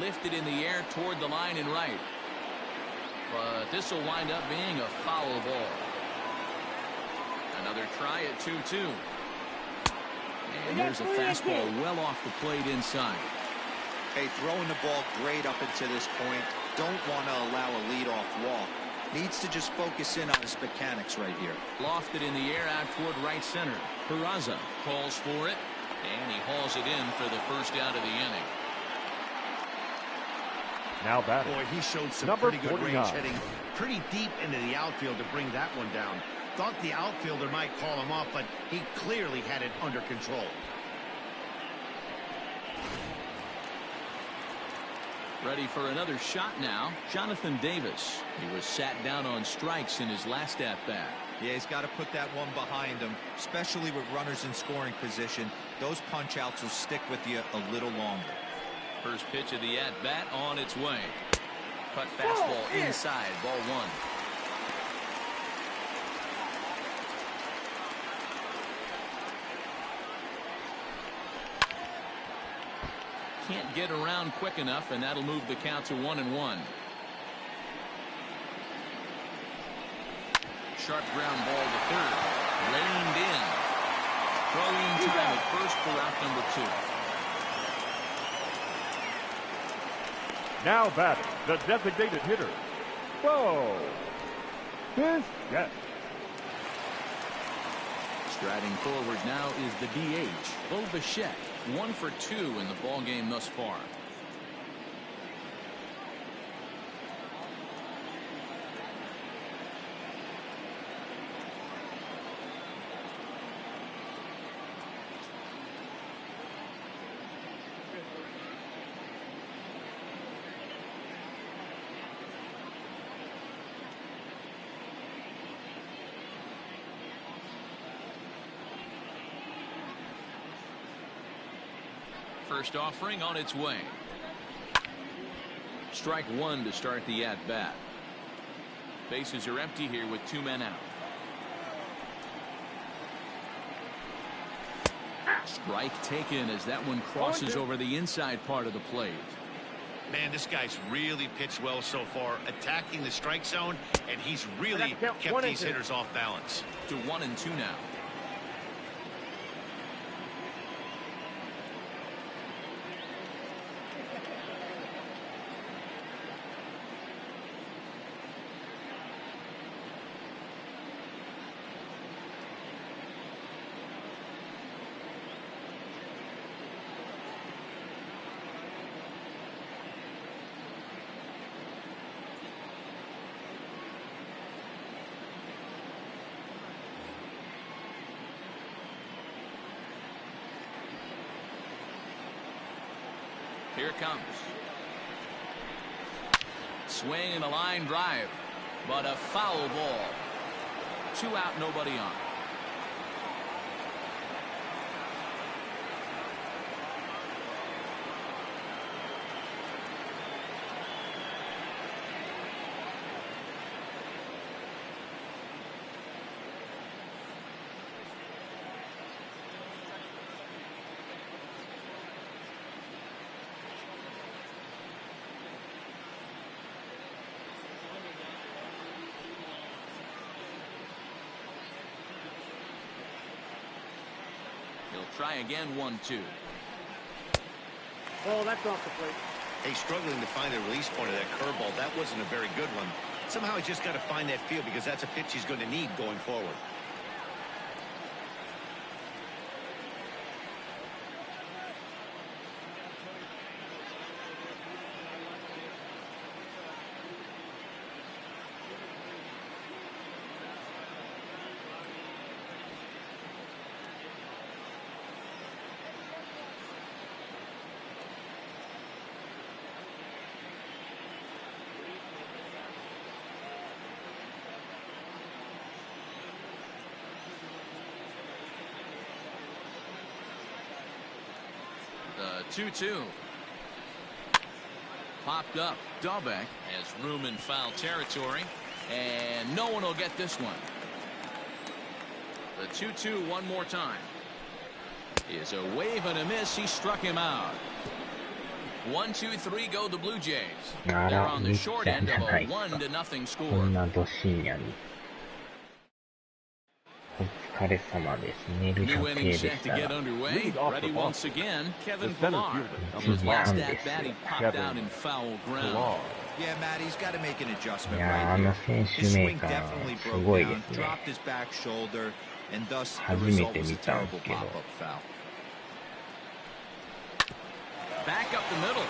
Lifted in the air toward the line and right. But this will wind up being a foul ball. Another try at 2-2. And there's a fastball well off the plate inside. Hey, throwing the ball great up until this point. Don't want to allow a leadoff walk. Needs to just focus in on his mechanics right here. Lofted in the air out toward right center. Peraza calls for it, and he hauls it in for the first out of the inning. Now batting. Boy, he showed some Number pretty good 49. range hitting pretty deep into the outfield to bring that one down. Thought the outfielder might call him off, but he clearly had it under control. Ready for another shot now. Jonathan Davis. He was sat down on strikes in his last at-bat. Yeah, he's got to put that one behind him, especially with runners in scoring position. Those punch-outs will stick with you a little longer. First pitch of the at-bat on its way. Cut fastball inside, ball one. Can't get around quick enough, and that'll move the count to 1-1. Sharp ground ball to third. Reined in. Throwing time at first for out number 2. Now batting, the designated hitter, Bo Bichette. Striding forward now is the DH, Bo Bichette. 1 for 2 in the ball game thus far. First offering on its way. Strike one to start the at-bat. Bases are empty here with 2 men out. Strike taken as that one crosses over the inside part of the plate. Man, this guy's really pitched well so far, attacking the strike zone, and he's really kept these hitters off balance. To 1-2 now. Here it comes. Swing and a line drive, but a foul ball. 2 out, nobody on. try again, 1-2. Oh, that's off the plate. Hey, struggling to find the release point of that curveball. That wasn't a very good one. Somehow he's just got to find that feel because that's a pitch he's going to need going forward. The 2-2. Popped up. Dahlbeck has room in foul territory, and no one will get this one. The 2-2 one more time. Is a wave and a miss. He struck him out. 1-2-3 go the Blue Jays. They're on the short end of a 1-0 score. こんなど深夜に。お疲れ様です。寝るだ New け inning で set し to た get ら。 underway. Ready once again, Kevin The center Pillar. fielder, On his number last 1 at bat, he popped out in foul ground. Yeah, Matt, he's got to make an adjustment いやー、 right あの here. 選手 His メ swing ーカー definitely す broke ごいで down, すね。 dropped his back shoulder, and thus the 初め result て was 見 a たん terrible ですけど。 pop-up foul. Back up the middle.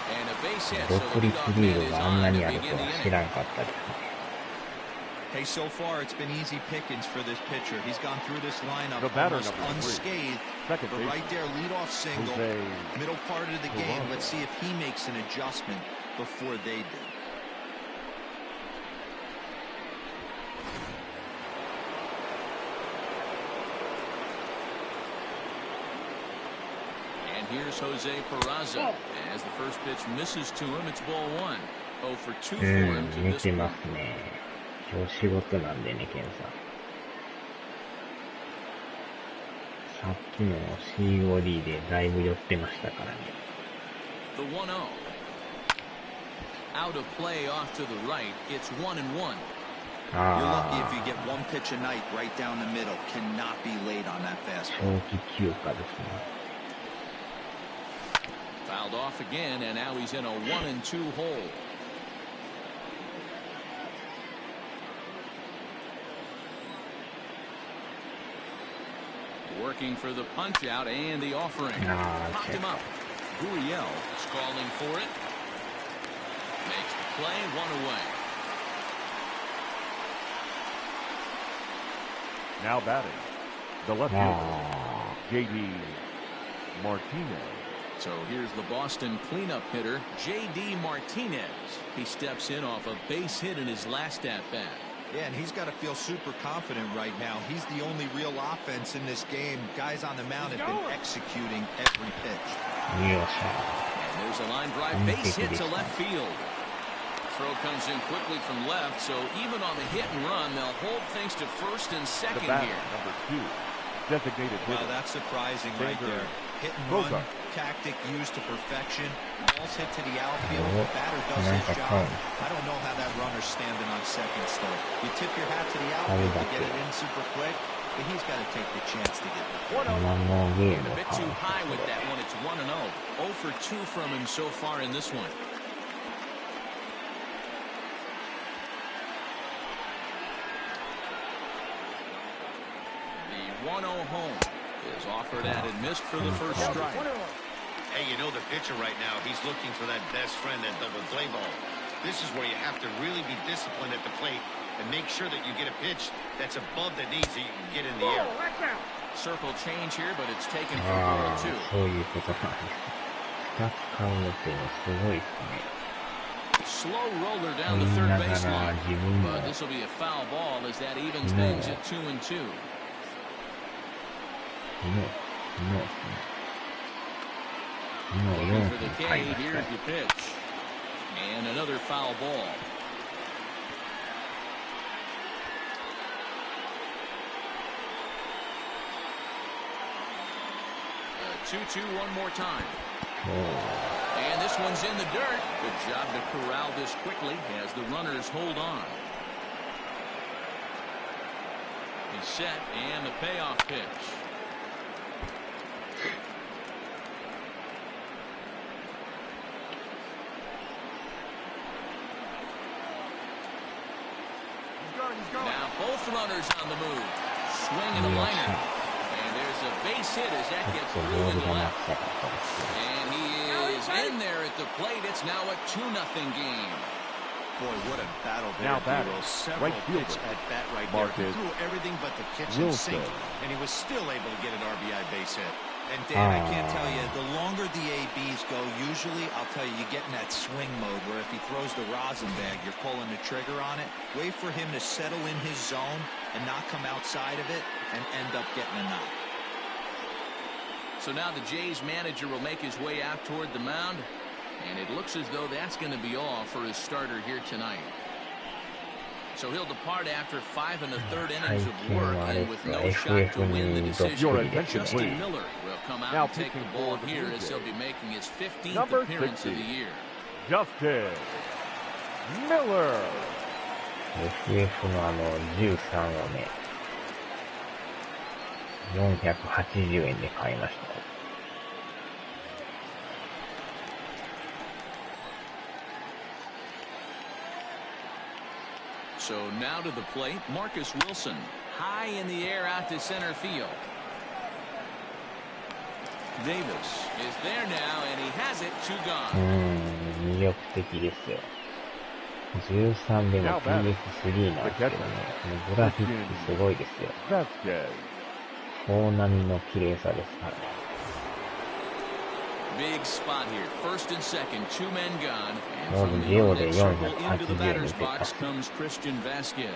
And a base hit, 独 so the 立 leadoff リ man ー is グがあん on な to にある begin と the は知 inning. らんかったですね。 Hey, so far it's been easy pickings for this pitcher. He's gone through this lineup The batter, almost number 3. unscathed. Second But baseman, right there, leadoff single, Jose middle part of the game. Toronto. Let's see if he makes an adjustment before they do. And here's Jose Peraza. As the first pitch misses to him, it's ball 1. 0 for 2 for う him ん、 to 寝 this て point. ますね。今日仕事なんでね、ケンさん。さっきの COD でだいぶ寄ってましたからね。The 1-0. Out of play off to the right. It's 1-1. You're lucky あ if you get one pitch a night right down the middle. Cannot be late on that あ、 fastball. 長期休暇ですね。 Fouled off again, and now he's in a 1-2 hole. Working for the punch out and the offering. Popped him up. Gurriel is calling for it. Makes the play, 1 away. Now batting, the left fielder, J.D. Martinez. So here's the Boston cleanup hitter, J.D. Martinez. He steps in off a base hit in his last at-bat. Yeah, and he's got to feel super confident right now. He's the only real offense in this game. Guys on the mound have been executing every pitch. よっしゃ。 And there's a line drive base hit to left field. Throw comes in quickly from left, so even on the hit and run, they'll hold things to first and The second batter, here. number 2, designated Wow, hitter. that's surprising right there. Hit and run tactic used to perfection. Balls hit to the outfield. The batter does his job. I don't know how that runner's standing on second still. You tip your hat to the outfield to get it in super quick, but he's got to take the chance to get it. 今のゲーム A bit too high with that one. It's 1-0. 0 for 2 from him so far in this one. The 1-0 home is offered at and missed for the first strike. Hey, you know the pitcher right now, he's looking for that best friend, that double play ball. This is where you have to really be disciplined at the plate and make sure that you get a pitch that's above the knees so you can get in the air. Circle change here, but it's taken for ああ、 ball 2. そういうことなんです。2つ買うのっていうのはすごいですね。 Slow roller down the 言い third なが base ら line. 自分も But this will be a foul ball as that evens things at 2-2. 昨日ですね。昨日 Looking 4 for the 分 K. 買いまし Here's た。 the pitch. And another foul ball. A 2-2 one more time. And this one's in the dirt. Good job to corral this quickly as the runners hold on. He's set, and the payoff pitch. Now both runners on the move. Swing and a liner. And there's a base hit as that gets through and left. And he is in there at the plate. It's now a 2-0 game. Boy, what a battle there. Now batting, several right fielder, pitch at bat right Marcus there. He threw everything but the kitchen sink, and he was still able to get an RBI base hit. And Dan, I can't tell you, the longer the ABs go, usually, I'll tell you, you get in that swing mode where if he throws the rosin bag, you're pulling the trigger on it. Wait for him to settle in his zone and not come outside of it and end up getting a knock. So now the Jays manager will make his way out toward the mound, and it looks as though that's going to be all for his starter here tonight. So he'll depart after 5 1/3 innings of work, and with no shot to win the decision, Justin Miller will come out and take the ball here as he'll be making his 15th appearance of the year. Justin Miller. FF の13をね、480円で買いました。So now to the plate, Marcus Wilson. High in the air out to center field. Davis is there now, and he has it, 2 gone. 魅力的ですよ。13でも PS3 なんですけどね、このグラフィックすごいですよ。大波の綺麗さですから。Big spot here. First and second, 2 men gone. And もう from the ジオで next circle 480 into the 円 batter's 見てた。 box comes Christian Vasquez.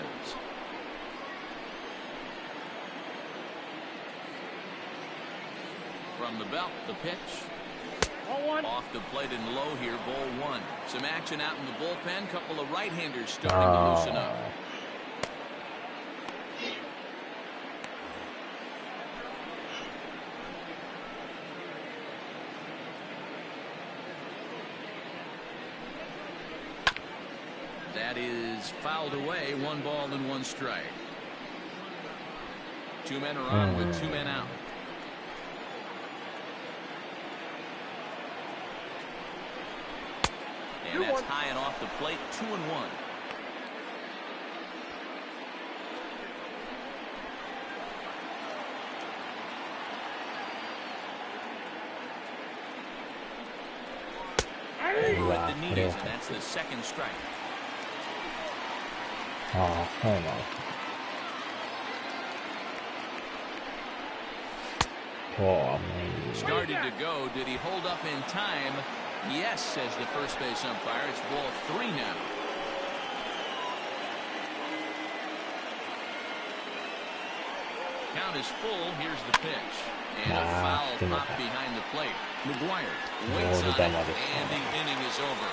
From the belt, the pitch. Off the plate and low here, ball 1. Some action out in the bullpen. Couple of right-handers starting to loosen up. That is fouled away. 1 ball and 1 strike. 2 men are on with 2 men out. And that's high and off the plate. 2 and 1. With the knees, and that's the 2nd strike. ああ、そうなんですね。今日はもう Started to go. Did he hold up in time? Yes, says the first base umpire. It's ball 3 now. Count is full. Here's the pitch. And a foul popped behind the plate. McGuire waits on it, and the inning is over.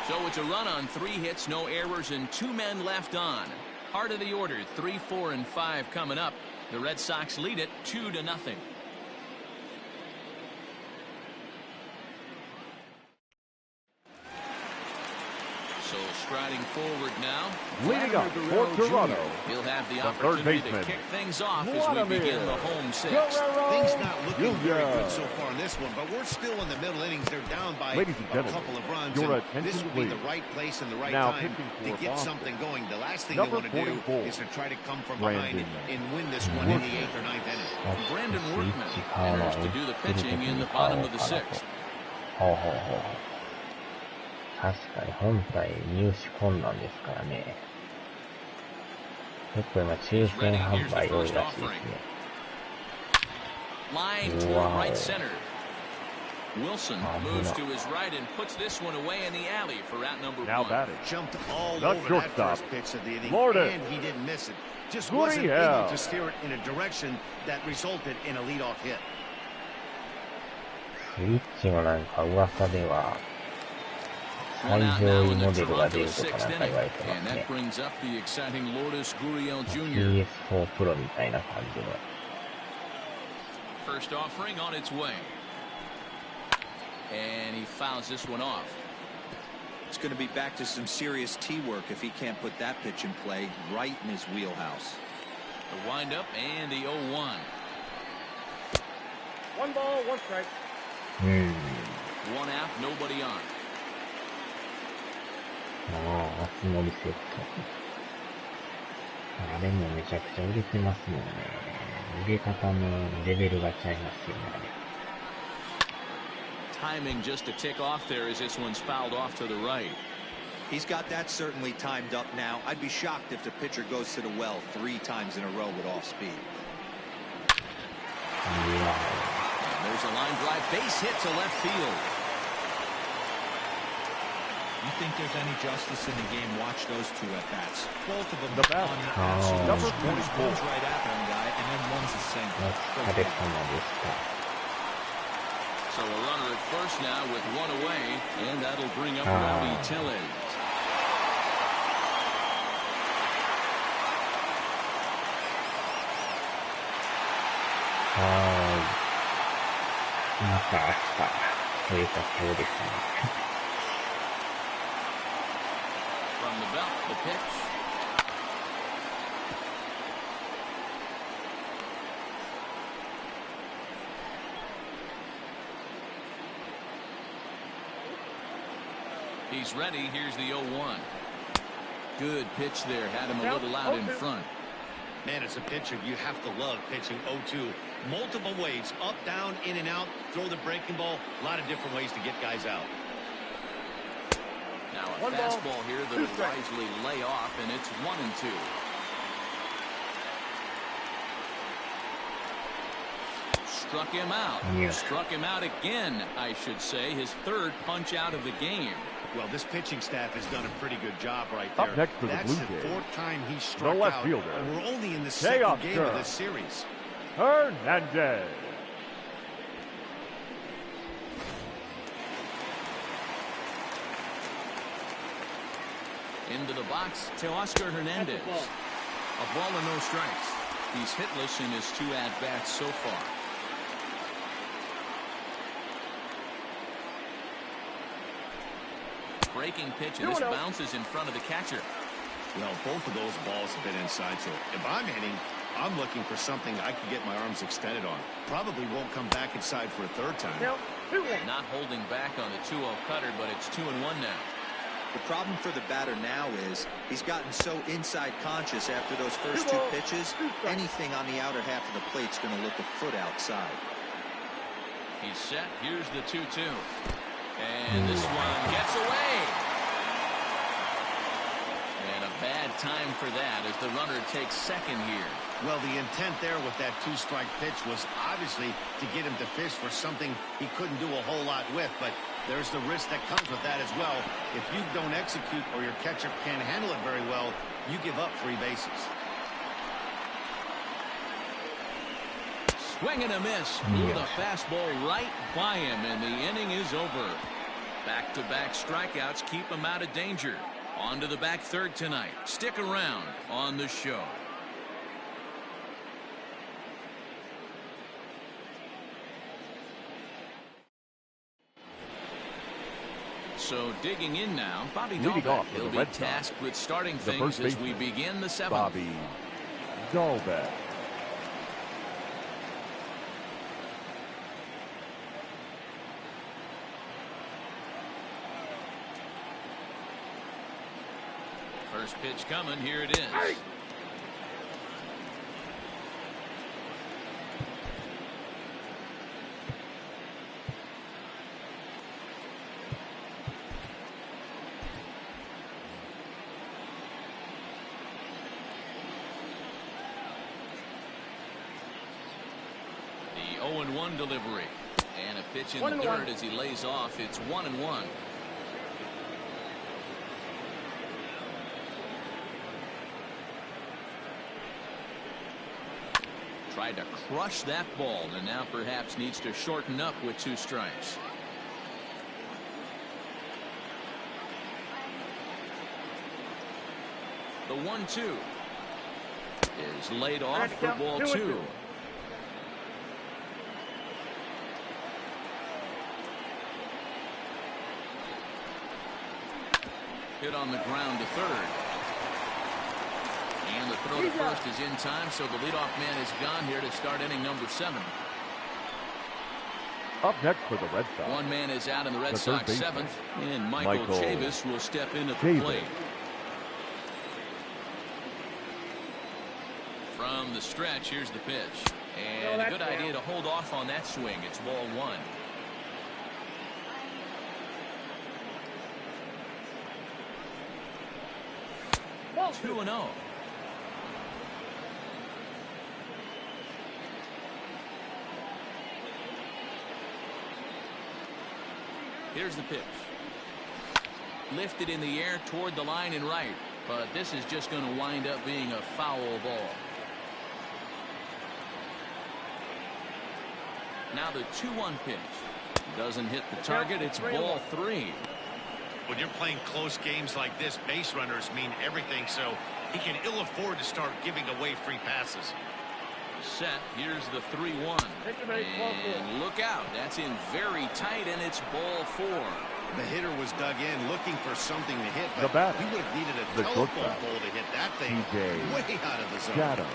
So it's a run on 3 hits, no errors, and 2 men left on. Heart of the order, 3, 4, and 5 coming up. The Red Sox lead it 2-0. So striding forward now. Leading up for Toronto, He'll have the the opportunity third to baseman, kick things off as we begin the home 6th. Things not looking very good so far in this one, but we're still in the middle innings. They're down by a couple of runs. And this would be the right place and the right time to get something going. The last thing they want to do is to try to come from behind and win this one in the 8th or 9th inning. Brandon Workman enters to do the pitching in the bottom of the 6th. ほうほうほう。確かに本体入手困難ですからね。結構今抽選販売多いらしいですね。Line toward right center. Wilson moves to his right and puts this one away in the alley for out number 1. now batting. Jumped all The over that shortstop, first pitch of the inning, Florida. and he didn't miss it. Just Guriel. wasn't able to steer it in a direction that resulted in a leadoff hit. スイッチもなんか噂では最上位モデルが出るとかなんか言われてますね。PS4 Pro みたいな感じの。First offering on its way. And he fouls this one off. It's going to be back to some serious tee work if he can't put that pitch in play right in his wheelhouse. The windup and the 0-1. 1 ball, 1 strike. 1 out, nobody on. ああ、熱盛セット。あれもめちゃくちゃ売れてますもんね。売れ方のレベルがちゃいますよね。Timing just to tick off there as this one's fouled off to the right. He's got that certainly timed up now. I'd be shocked if the pitcher goes to the well 3 times in a row with off speed. Yeah. And there's a line drive base hit to left field. You think there's any justice in the game? Watch those 2 at bats. Both of them the bat. on the absolute Number screws. 24. One's right at one guy, and then one's a single. So a runner at first now with 1 away, and that'll bring up Rowdy Tellez. From the belt, the pitch. He's ready. Here's the 0-1. Good pitch there. Had him a little out in front. Man, as a pitcher, you have to love pitching 0-2. Multiple ways, up, down, in and out, throw the breaking ball. A lot of different ways to get guys out. Now a fastball here that'll wisely lay off, and it's 1-2. Struck him out. Yeah. Struck him out again, I should say. His 3rd punch out of the game. Well, this pitching staff has done a pretty good job right Up there. next for the That's Blue the Jays, 4th time he struck left out. fielder, And we're only in the 2nd game of this series. Hernandez. Into the box to Oscar Hernandez. A ball and no strikes. He's hitless in his 2 at-bats so far. Breaking pitch, and this bounces in front of the catcher. Well, both of those balls have been inside, so if I'm hitting, I'm looking for something I can get my arms extended on. Probably won't come back inside for a 3rd time. Not holding back on the 2-0 cutter, but it's 2-1 now. The problem for the batter now is he's gotten so inside conscious after those first 2 pitches, anything on the outer half of the plate's going to look a foot outside. He's set. Here's the 2-2. And this one gets away. And a bad time for that as the runner takes 2nd here. Well, the intent there with that 2-strike pitch was obviously to get him to fish for something he couldn't do a whole lot with, but there's the risk that comes with that as well. If you don't execute or your catcher can't handle it very well, you give up 3 bases. Swing and a miss. Blew the fastball right by him, and the inning is over. Back-to-back strikeouts keep him out of danger. On to the back 3rd tonight. Stick around on the show. So digging in now, Bobby Dahlbeck. He'll be tasked with starting things as we begin the 7th. Bobby Dahlbeck. First pitch coming. Here it is. Hey. The 0-1 delivery. And a pitch in the 3rd as he lays off. It's 1-1. Tried to crush that ball, and now perhaps needs to shorten up with 2 strikes. The 1-2 is laid off for ball 2. Hit on the ground to 3rd. And the throw to first is in time, so the leadoff man is gone here to start inning number 7. Up next for the Red Sox. One man is out in the Red Sox 7th, and Michael Chavis will step in at the plate. From the stretch, here's the pitch. And a good idea to hold off on that swing. It's ball one. Ball 2-0. Here's the pitch. Lifted in the air toward the line and right. But this is just going to wind up being a foul ball. Now the 2-1 pitch. Doesn't hit the target. It's ball three. When you're playing close games like this, base runners mean everything, so he can ill afford to start giving away free passes. Set. Here's the 3-1. And look out. That's in very tight, and it's ball four. The hitter was dug in looking for something to hit, The but batter, he would have needed a the telephone shortstop, pole to hit that thing TJ way out of the zone. Gatto.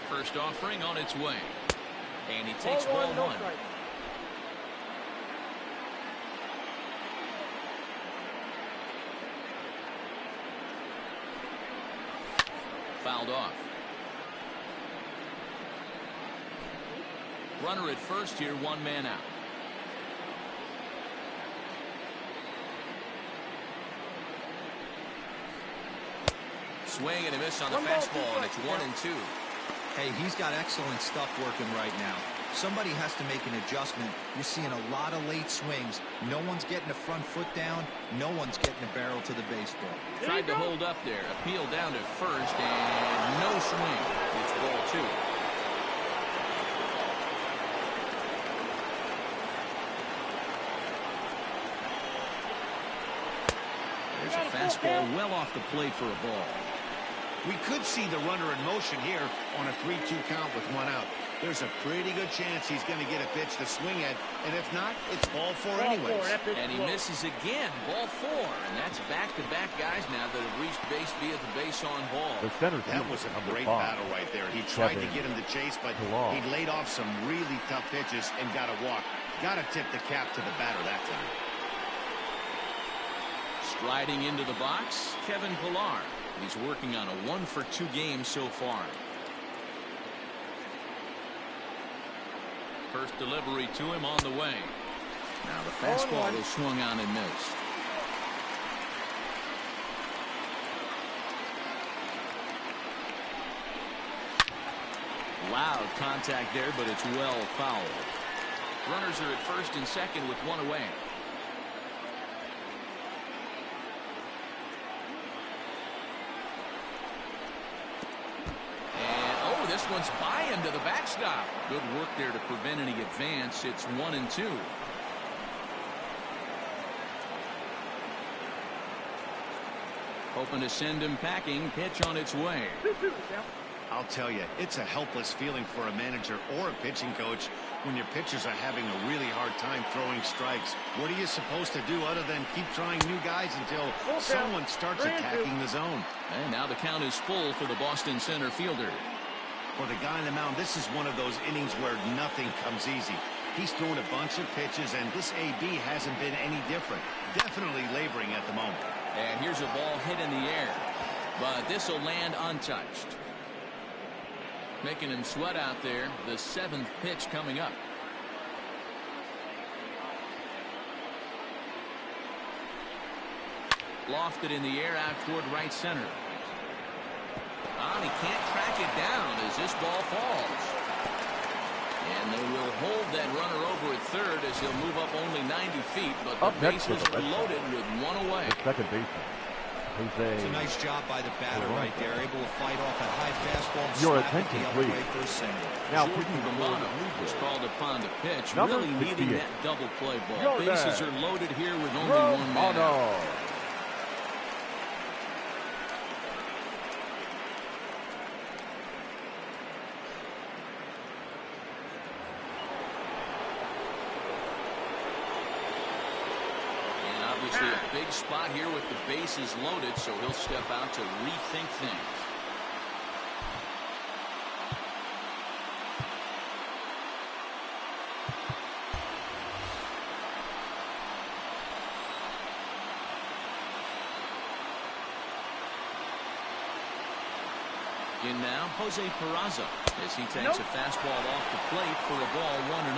First offering on its way. And he takes ball one. Fouled off. Runner at first here, one man out. Swing and a miss on the fastball, and it's 1-2. Hey, he's got excellent stuff working right now. Somebody has to make an adjustment. You're seeing a lot of late swings. No one's getting the front foot down. No one's getting the barrel to the baseball. Tried to hold up there. Appeal down to first, and no swing. It's ball two. There's a fastball well off the plate for a ball. We could see the runner in motion here on a 3-2 count with one out. There's a pretty good chance he's going to get a pitch to swing at, and if not, it's ball four anyways. And he misses again, ball four, and that's back-to-back guys now that have reached base via the base on ball. That was a great battle right there. He tried to get him to chase, but he laid off some really tough pitches and got a walk. Got to tip the cap to the batter that time. Striding into the box, Kevin Pillar. He's working on a 1-for-2 game so far. First delivery to him on the way. Now the fastball is swung on and missed. Loud contact there, but it's well fouled. Runners are at first and second with one away. This one's by him to the backstop. Good work there to prevent any advance. It's 1-2. Hoping to send him packing. Pitch on its way. I'll tell you, it's a helpless feeling for a manager or a pitching coach when your pitchers are having a really hard time throwing strikes. What are you supposed to do other than keep trying new guys until someone starts attacking the zone? And now the count is full for the Boston center fielder. For the guy on the mound, this is one of those innings where nothing comes easy. He's thrown a bunch of pitches, and this AB hasn't been any different. Definitely laboring at the moment. And here's a ball hit in the air, but this will land untouched. Making him sweat out there. The seventh pitch coming up. Lofted in the air out toward right center. And he can't track it down as this ball falls. And they will hold that runner over at third as he'll move up only 90 feet, but the bases are loaded with one away. The second baseman, Jose. It's a nice job by the batter right there, able to fight off a high fastball. Your attention, please. For a single. Now, Jordan Romano was called upon to pitch, really needing that double play ball. Bases are loaded here with only one man out. Obviously a big spot here with the bases loaded, so he'll step out to rethink things. In now, Jose Peraza, as he takes a fastball off the plate for a ball 1-0.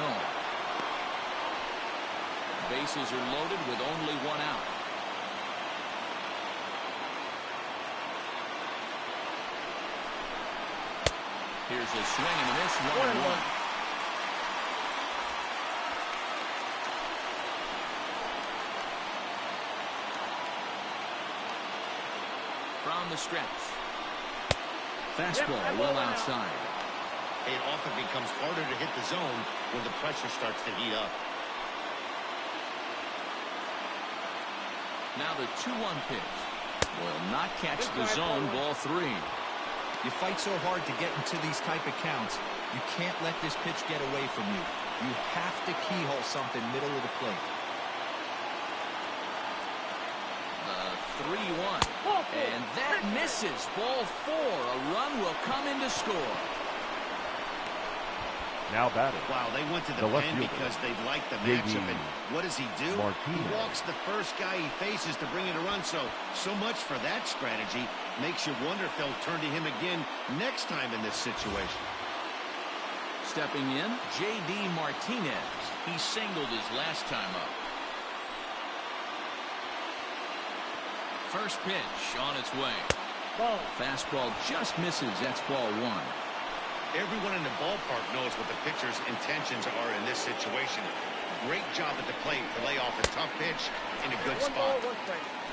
Bases are loaded with only one out. Here's a swing and a miss, 1-1. From the stretch. Fastball well outside. It often becomes harder to hit the zone when the pressure starts to heat up. Now the 2-1 pitch. Will not catch the zone, ball 3. You fight so hard to get into these type of counts. You can't let this pitch get away from you. You have to keyhole something middle of the plate. The 3-1. And that misses. Ball 4. A run will come in to score. Now batting. Wow, they went to the pen because they like the matchup. And what does he do? He walks the first guy he faces to bring in a run. So much for that strategy. Makes you wonder if they'll turn to him again next time in this situation. Stepping in, J.D. Martinez. He singled his last time up. First pitch on its way. Fastball just misses. That's ball 1. Everyone in the ballpark knows what the pitcher's intentions are in this situation. Great job at the plate to lay off a tough pitch in a good spot.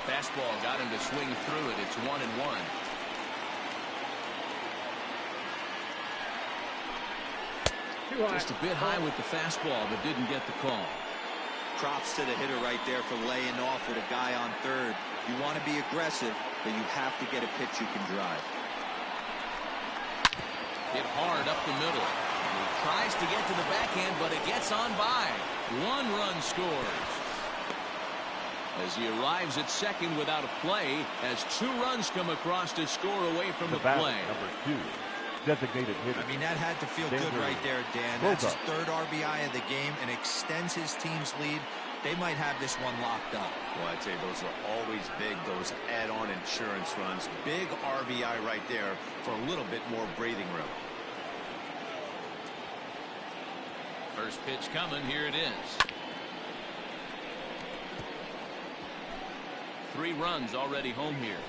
Fastball got him to swing through it. It's 1-1. Just a bit high with the fastball, but didn't get the call. Props to the hitter right there for laying off with a guy on third. You want to be aggressive, but you have to get a pitch you can drive. Hit hard up the middle. He tries to get to the backhand, but it gets on by. 1 run scores. As he arrives at second without a play, as 2 runs come across to score away from the play. Number 2, designated hitter. I mean, that had to feel good right there, Dan. That's his 3rd RBI of the game and extends his team's lead. They might have this one locked up. Well, I'd say those are always big, those add-on insurance runs. Big RBI right there for a little bit more breathing room. First pitch coming. Here it is. 3 runs already home here.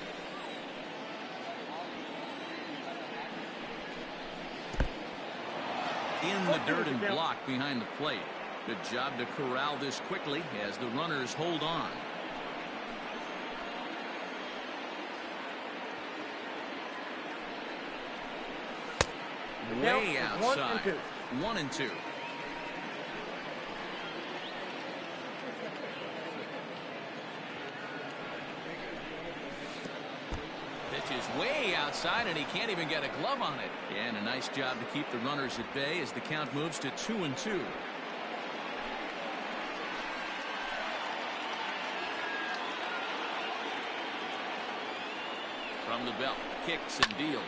In the dirt and blocked behind the plate. Good job to corral this quickly as the runners hold on. Way outside. 1-2. Pitch is way outside, and he can't even get a glove on it. Yeah, and a nice job to keep the runners at bay as the count moves to 2-2. From the belt, kicks and deals.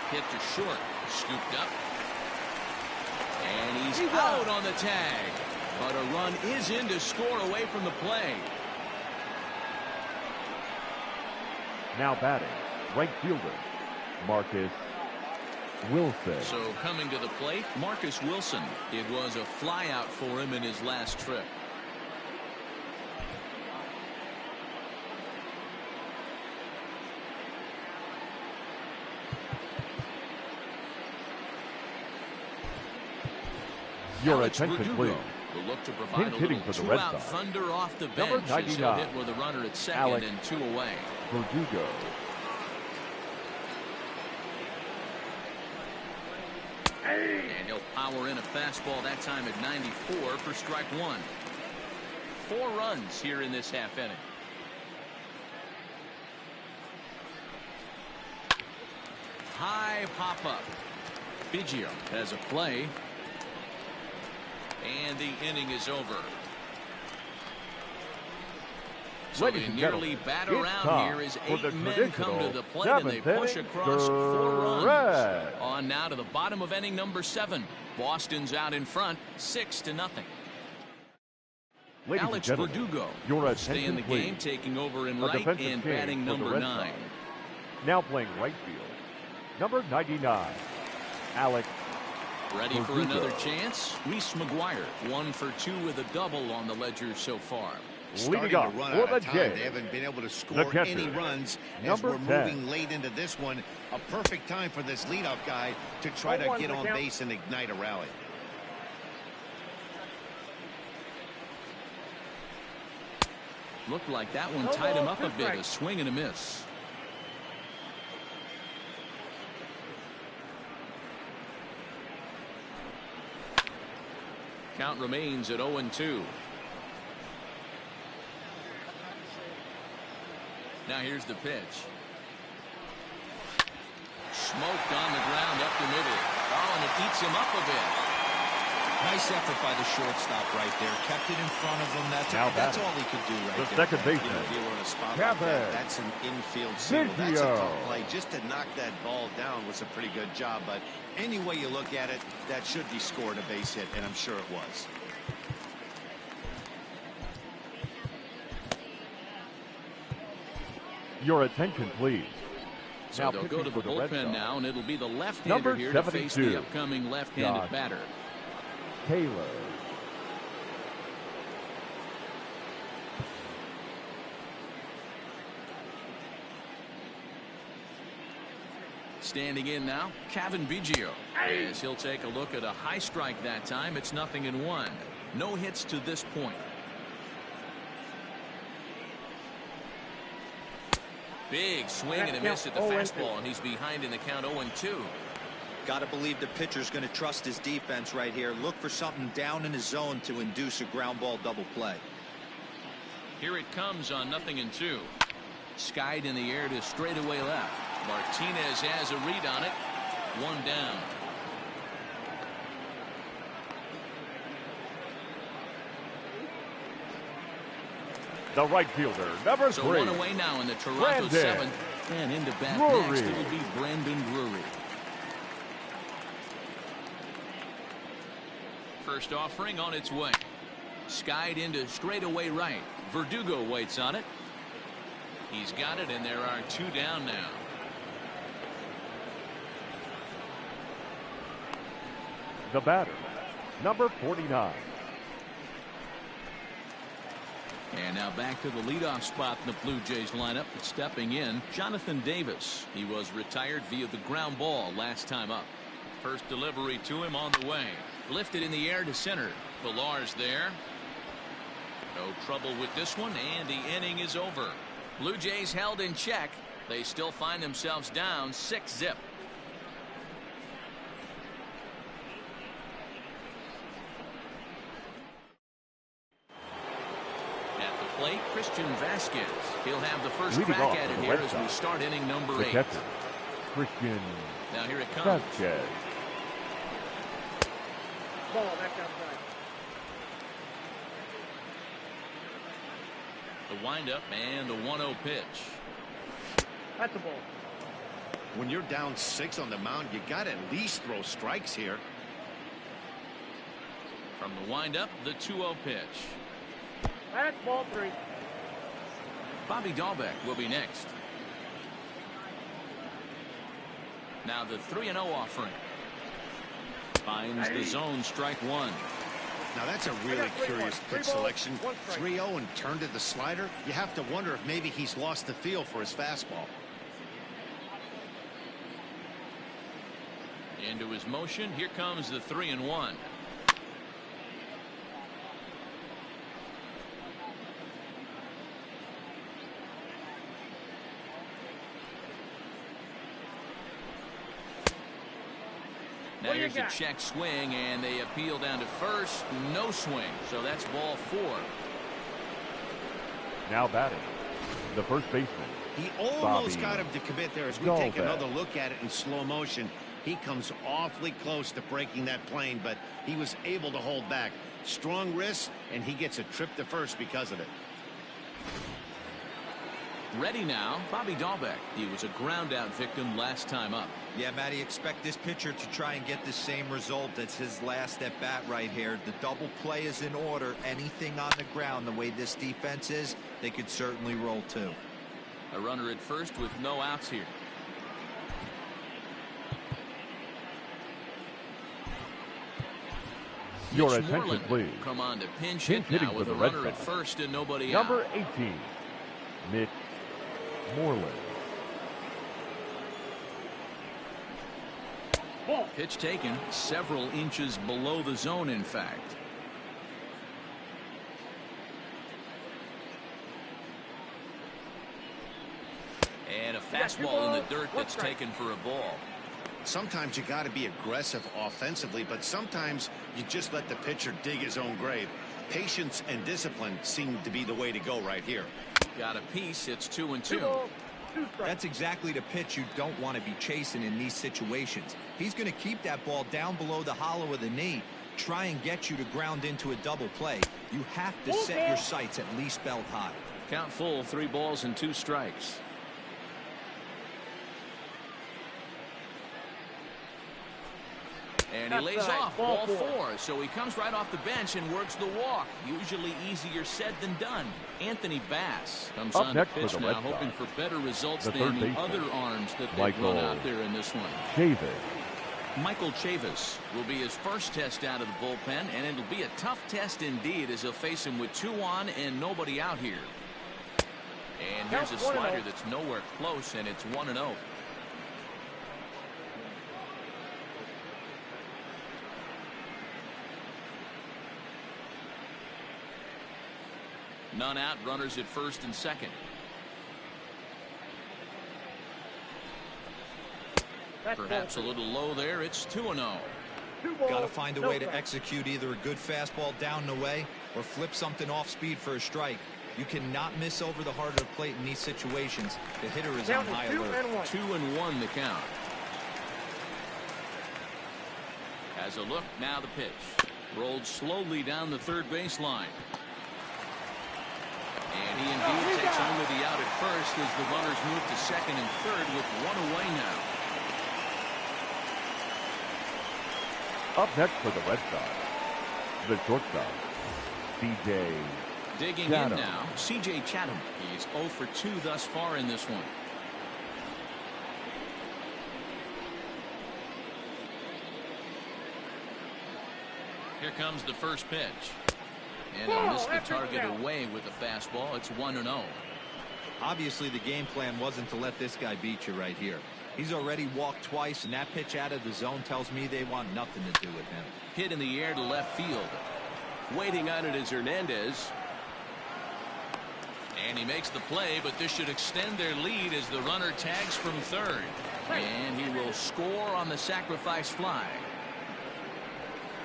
Hit to short, scooped up. And he's out on the tag. But a run is in to score away from the play. Now batting, right fielder, Marcus Wilson. So coming to the plate, Marcus Wilson. It was a flyout for him in his last trip. Your attention, please. Will look to provide a hitting little for the Red two-out Sox. thunder off the Number bench as he'll 99, hit with a runner at second Alex and 2 away. Verdugo. And he'll power in a fastball that time at 94 for strike 1. 4 runs here in this half inning. High pop up. Biggio has a play. And the inning is over. So Ladies they and nearly gentlemen, bat it's around time here as for 8 the men come to the plate and they push seventh across 4 runs. Red. On now to the bottom of inning number 7. Boston's out in front, 6-0. Ladies Alex and gentlemen, Verdugo your will stay in attention, the please. game, taking over in A right defensive and king batting for the number Red 9. Sox. Now playing right field, Number 99, Alex. Ready for another chance? Reese McGuire, 1 for 2 with a double on the ledger so far. Leading off for the Jays, they haven't been able to score any runs as we're moving late into this one. A perfect time for this leadoff guy to try to get on base and ignite a rally. Looked like that one tied him up a bit. A swing and a miss. Count remains at 0-2. Now here's the pitch. Smoked on the ground up the middle. Oh, and it eats him up a bit. Nice effort by the shortstop right there. Kept it in front of him. That's all he could do right there. The second baseman. If you were in a spot like that, that's an infield single. That's a tough play. Just to knock that ball down was a pretty good job. But any way you look at it, that should be scored a base hit, and I'm sure it was. Your attention, please. So now they'll go to the bullpen now, and it'll be the left-hander Number here 72, to face the upcoming left-handed batter. Taylor. Standing in now, Kevin Biggio. As he'll take a look at a high strike that time. It's 0-1. No hits to this point. Big swing and a miss at the fastball, and he's behind in the count 0-2. Got to believe the pitcher's going to trust his defense right here. Look for something down in his zone to induce a ground ball double play. Here it comes on 0-2. Skied in the air to straightaway left. Martinez has a read on it. 1 down. The right fielder, number 3. So 1 away now in the Toronto 7th. And into bat next, it'll be Brandon Drury. First offering on its way. Skied into straightaway right. Verdugo waits on it. He's got it, and there are 2 down now. The batter, number 49. And now back to the leadoff spot in the Blue Jays lineup. Stepping in, Jonathan Davis. He was retired via the ground ball last time up. First delivery to him on the way. Lifted in the air to center. Pillar's there. No trouble with this one, and the inning is over. Blue Jays held in check. They still find themselves down 6-0. At the plate, Christian Vasquez. He'll have the first crack at it here as we start inning number 8. Christian. Now here it comes. Vasquez. Ball back outside. The windup and the 1-0 pitch. That's a ball. When you're down 6 on the mound, you got to at least throw strikes here. From the windup, the 2-0 pitch. That's ball 3. Bobby Dahlbeck will be next. Now the 3-0 offering. Finds the zone, strike 1. Now that's a really curious pitch selection. 3-0 and turned to the slider. You have to wonder if maybe he's lost the feel for his fastball. Into his motion. Here comes the 3-1. Now here's a check swing, and they appeal down to first. No swing, so that's ball 4. Now batting, the first baseman. He almost got him to commit there as we take another look at it in slow motion. He comes awfully close to breaking that plane, but he was able to hold back. Strong wrist, and he gets a trip to first because of it. Ready now, Bobby Dahlbeck. He was a ground-out victim last time up. Yeah, Matty, expect this pitcher to try and get the same result. That's his last at-bat right here. The double play is in order. Anything on the ground, the way this defense is, they could certainly roll 2. A runner at first with no outs here. Your attention, please. Come on to pinch Pinch hit now hitting with for a the Red runner at Sox. first and nobody Number out. 18, Mitch Moreland. Pitch taken several inches below the zone, in fact. And a fastball in the dirt that's taken for a ball. Sometimes you got to be aggressive offensively, but sometimes you just let the pitcher dig his own grave. Patience and discipline seem to be the way to go right here. Got a piece. It's 2-2. That's exactly the pitch you don't want to be chasing in these situations. He's going to keep that ball down below the hollow of the knee, try and get you to ground into a double play. You have to set your sights at least belt high. Count full, 3 balls and 2 strikes. And he lays off, ball 4. So he comes right off the bench and works the walk. Usually easier said than done. Anthony Bass comes on the pitch now, hoping for better results than the other arms that they've run out there in this one. Michael Chavis will be his first test out of the bullpen, and it'll be a tough test indeed as he'll face him with 2 on and nobody out here. And here's a slider that's nowhere close, and it's 1-0. None out, runners at first and second. Perhaps a little low there. It's 2-0. Got to find a way to execute either a good fastball down and away or flip something off speed for a strike. You cannot miss over the heart of the plate in these situations. The hitter is on high alert. 2-1 the count. Has a look, now the pitch. Rolled slowly down the third baseline. And he indeed takes only the out at first as the runners move to second and third with 1 away now. Up next for the Red Sox, the shortstop, C.J. Digging in now, C.J. Chatham. He's 0 for 2 thus far in this one. Here comes the first pitch. And he'll miss the target away with the fastball. It's 1-0. Obviously, the game plan wasn't to let this guy beat you right here. He's already walked twice, and that pitch out of the zone tells me they want nothing to do with him. Hit in the air to left field. Waiting on it is Hernandez. And he makes the play, but this should extend their lead as the runner tags from third. And he will score on the sacrifice fly.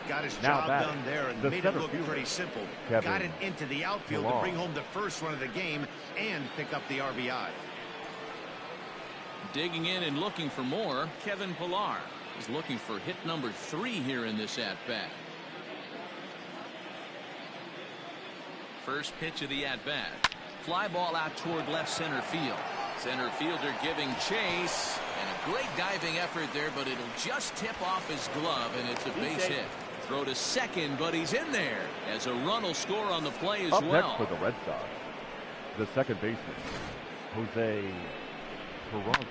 Got his job done there and made it look pretty simple. Got it into the outfield to bring home the first run of the game and pick up the RBI. Digging in and looking for more, Kevin Pillar is looking for hit number 3 here in this at-bat. First pitch of the at-bat. Fly ball out toward left center field. Center fielder giving chase. And a great diving effort there, but it'll just tip off his glove, and it's a base hit. Throw to second, but he's in there as a run will score on the play as well. Up next for the Red Sox, the second baseman, Jose Peraza.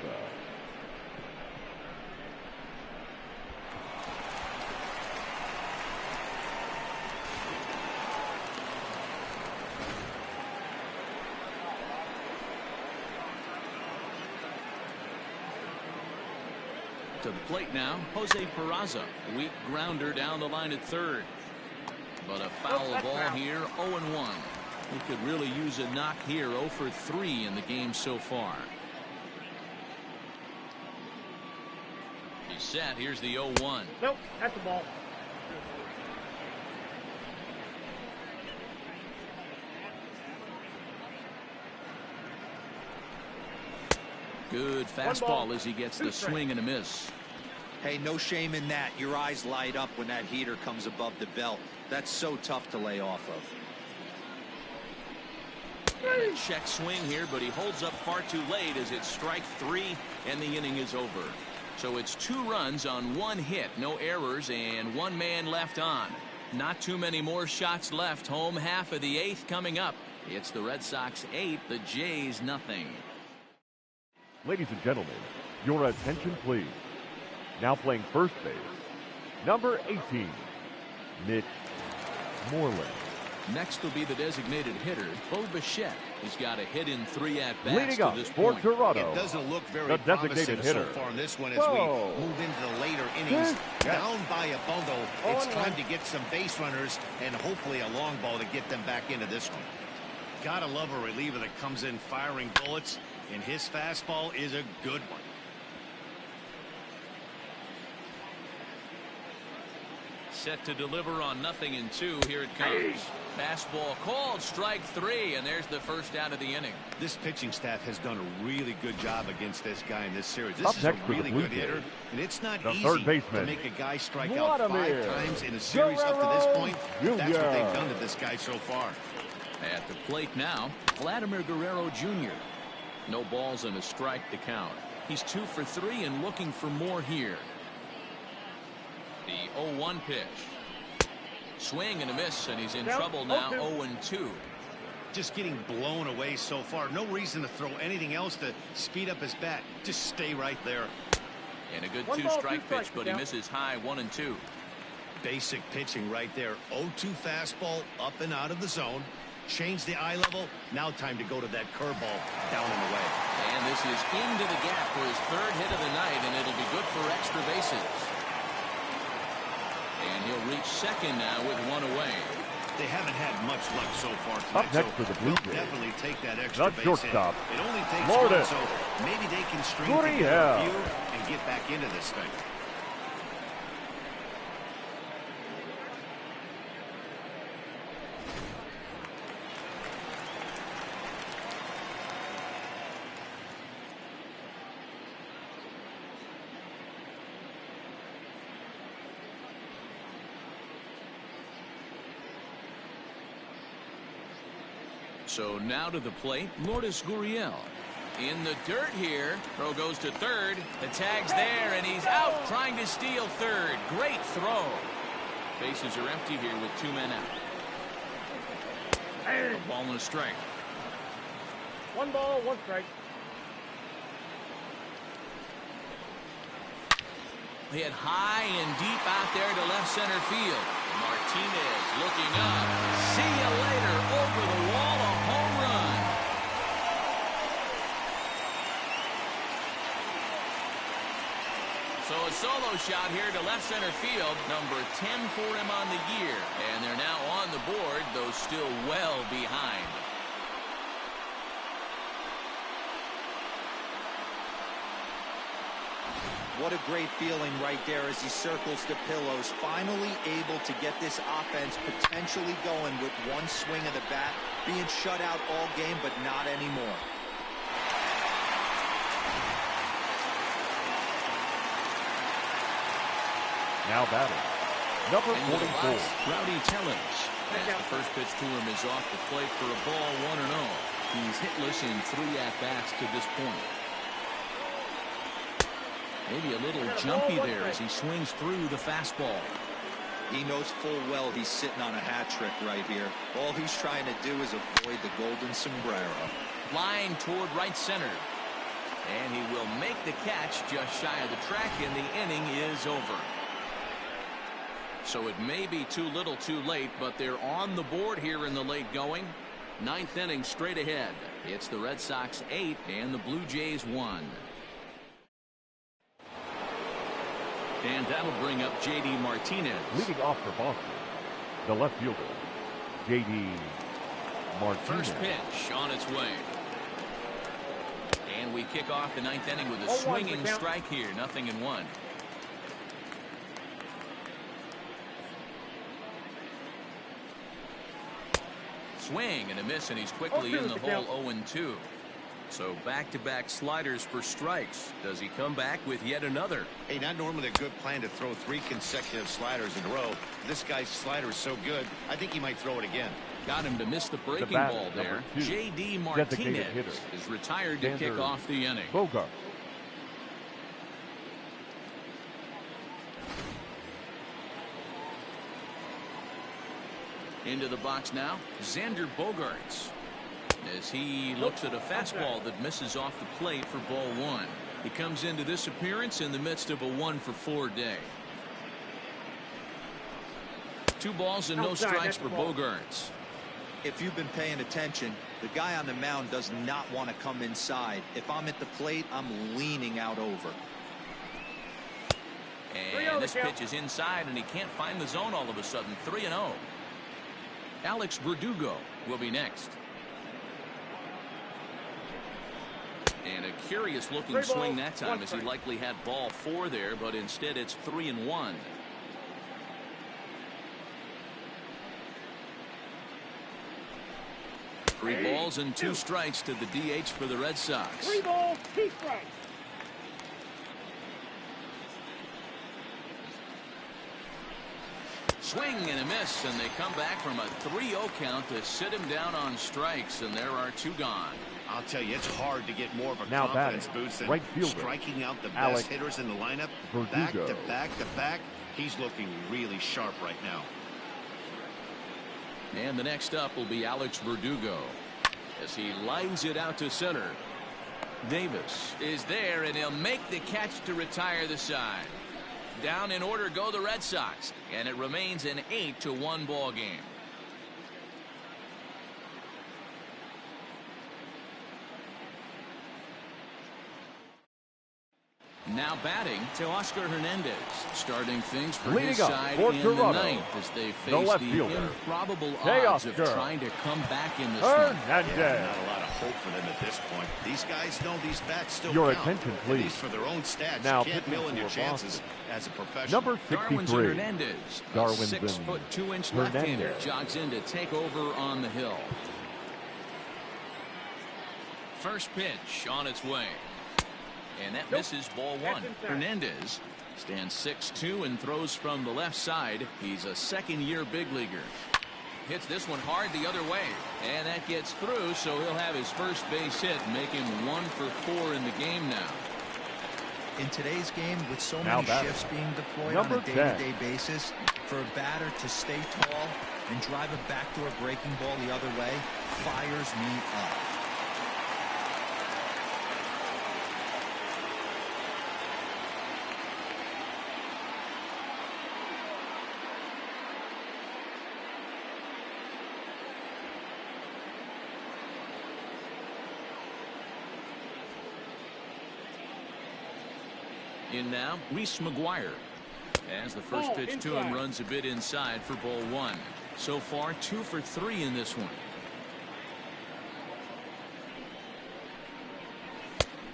To the plate now, Jose Peraza. Weak grounder down the line at third. But a foul ball here, 0-1. He could really use a knock here, 0 for 3 in the game so far. He's set. Here's the 0-1. Nope, that's the ball. Good fastball as he gets the swing and a miss. Hey, no shame in that. Your eyes light up when that heater comes above the belt. That's so tough to lay off of. And a check swing here, but he holds up far too late as it's strike 3 and the inning is over. So it's 2 runs on 1 hit, no errors, and 1 man left on. Not too many more shots left. Home half of the 8th coming up. It's the Red Sox 8, the Jays nothing. Ladies and gentlemen, your attention please. Now playing first base, number 18, Mitch Moreland. Next will be the designated hitter, Bo Bichette. He's got a hit in 3 at-bats Leading to up this for point. Toronto, It doesn't look very the promising designated so hitter. far in this one as Whoa. we move into the later innings. Down by a bundle, it's time to get some base runners and hopefully a long ball to get them back into this one. Gotta love a reliever that comes in firing bullets, and his fastball is a good one. Set to deliver on 0-2. Here it comes. Fastball called, strike 3, and there's the first out of the inning. This pitching staff has done a really good job against this guy in this series. This Up is a next for the really Blue good hitter, Jays, and it's not the easy third to baseman, make a guy strike out 5 times in a series up to this point. That's what they've done to this guy so far. At the plate now, Vladimir Guerrero Jr. No balls and a strike to count. He's 2 for 3 and looking for more here. The 0-1 pitch. Swing and a miss, and he's in trouble now. 0-2. Just getting blown away so far. No reason to throw anything else to speed up his bat. Just stay right there. And a good 2-strike pitch, but he misses high. 1-2. Basic pitching right there. 0-2 fastball up and out of the zone. Change the eye level. Now time to go to that curveball down and away. And this is into the gap for his 3rd hit of the night, and it'll be good for extra bases. And he'll reach second now with 1 away. They haven't had much luck so far tonight. Up next for the Blue Jays, definitely take that extra the base shortstop, hit. It only takes Lourdes. 1, so maybe they can string together a few and get back into this thing. So now to the plate, Lourdes Gurriel. In the dirt here. Throw goes to third. The tag's there, and he's out trying to steal third. Great throw. Bases are empty here with 2 men out. A ball and a strike. 1 ball, 1 strike. Hit high and deep out there to left center field. Martinez looking up. See you later. Over the wall, a home run. So a solo shot here to left center field. Number 10 for him on the year. And they're now on the board, though still well behind. What a great feeling right there as he circles the pillows. Finally able to get this offense potentially going with 1 swing of the bat. Being shut out all game, but not anymore. Now batting, number 44, Rowdy Tellez. As the first pitch to him is off the plate for a ball, 1-0. He's hitless in 3 at-bats to this point. Maybe a little jumpy there as he swings through the fastball. He knows full well he's sitting on a hat trick right here. All he's trying to do is avoid the golden sombrero. Line toward right center. And he will make the catch just shy of the track, and the inning is over. So it may be too little too late, but they're on the board here in the late going. 9th inning straight ahead. It's the Red Sox 8 and the Blue Jays 1. And that'll bring up J.D. Martinez. Leading off for Boston, the left fielder, J.D. Martinez. First pitch on its way. And we kick off the 9th inning with a swinging strike here. 0-1. Swing and a miss, and he's quickly in the hole. 0-2. So back-to-back sliders for strikes. Does he come back with yet another? Hey, not normally a good plan to throw 3 consecutive sliders in a row. This guy's slider is so good, I think he might throw it again. Got him to miss the breaking ball there. J.D. Martinez is retired to kick off the inning. Bogart. Into the box now, Xander Bogaerts. As he looks at a fastball that misses off the plate for ball 1. He comes into this appearance in the midst of a 1-for-4 day. 2 balls and no strikes for Bogaerts. If you've been paying attention, the guy on the mound does not want to come inside. If I'm at the plate, I'm leaning out over. And this pitch is inside, and he can't find the zone all of a sudden. 3-0. Alex Verdugo will be next. And a curious-looking swing that time, as he likely had ball 4 there, but instead it's 3-1. Three balls and 2 strikes to the DH for the Red Sox. 3 balls, 2 strikes. Swing and a miss, and they come back from a 3-0 count to sit him down on strikes, and there are 2 gone. I'll tell you, it's hard to get more of a now confidence boost than right fielder, striking out the Alex best hitters in the lineup. Verdugo. Back to back to back. He's looking really sharp right now. And the next up will be Alex Verdugo as he lines it out to center. Davis is there, and he'll make the catch to retire the side. Down in order go the Red Sox, and it remains an 8-1 ball game. Now batting to Oscar Hernandez, starting things for his side in the 9th as they face the improbable odds of trying to come back in this one. Yeah, not a lot of hope for them at this point. These guys know these bats still Your count. attention, please. At least for their own stats, Now you can't mill in your chances as a professional. Number 63, Hernandez, a 6'2" left-hander, jogs in to take over on the hill. First pitch on its way. And that misses ball 1. Hernandez stands 6'2" and throws from the left side. He's a second-year big leaguer. Hits this one hard the other way. And that gets through, so he'll have his first base hit, making 1 for 4 in the game now. In today's game, with so many shifts being deployed on a day-to-day basis, for a batter to stay tall and drive a backdoor breaking ball the other way fires me up. In now, Reese McGuire. As the first pitch to him runs a bit inside for ball 1. So far, 2 for 3 in this one.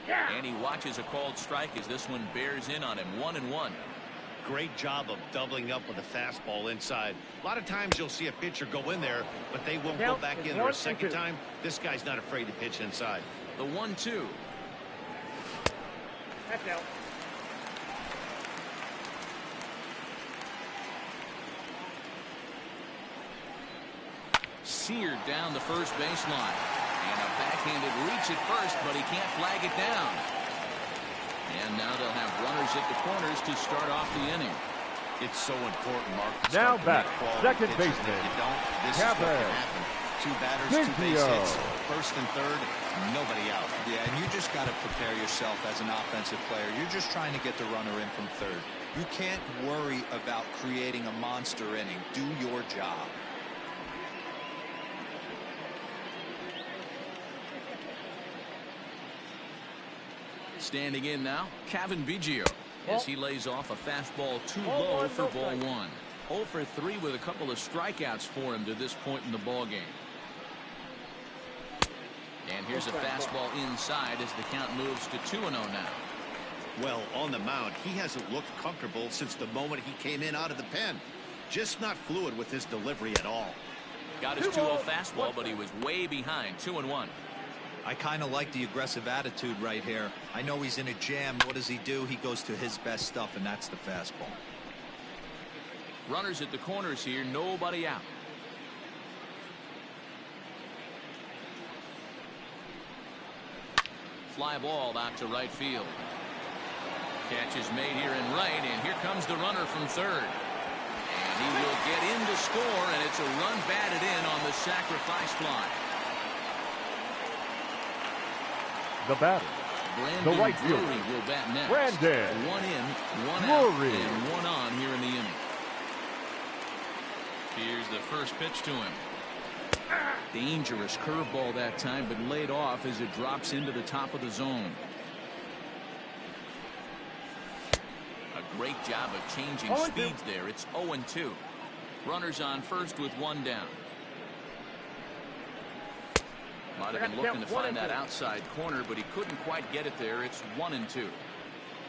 And he watches a called strike as this one bears in on him. 1-1. Great job of doubling up with a fastball inside. A lot of times you'll see a pitcher go in there, but they won't go back in there a second time. This guy's not afraid to pitch inside. The 1-2. That's out. Seared down the first baseline. And a backhanded reach at first, but he can't flag it down. And now they'll have runners at the corners to start off the inning. It's so important, Mark. Now back, second baseman. If you don't, this is what can happen. 2 batters, 2 base hits. First and third, nobody out. Yeah, and you just got to prepare yourself as an offensive player. You're just trying to get the runner in from third. You can't worry about creating a monster inning. Do your job. Standing in now, Kevin Biggio, as he lays off a fastball too low for ball 1. 0 for 3 with a couple of strikeouts for him to this point in the ball game. And here's a fastball inside as the count moves to 2-0 now. Well, on the mound, he hasn't looked comfortable since the moment he came in out of the pen. Just not fluid with his delivery at all. Got his 2-0 fastball, but he was way behind. 2-1. I kind of like the aggressive attitude right here. I know he's in a jam. What does he do? He goes to his best stuff, and that's the fastball. Runners at the corners here, nobody out. Fly ball out to right field. Catch is made here in right, and here comes the runner from third. And he will get in to score, and it's a run batted in on the sacrifice fly. The batter, Brandon the right fielder, will bat next. Brandon 1 in, 1 Drury. out, and 1 on here in the inning. Here's the first pitch to him. Dangerous curveball that time, but laid off as it drops into the top of the zone. A great job of changing speeds there. It's 0-2. Runners on first with one down. Might have been looking to find that outside corner, but he couldn't quite get it there. It's 1-2.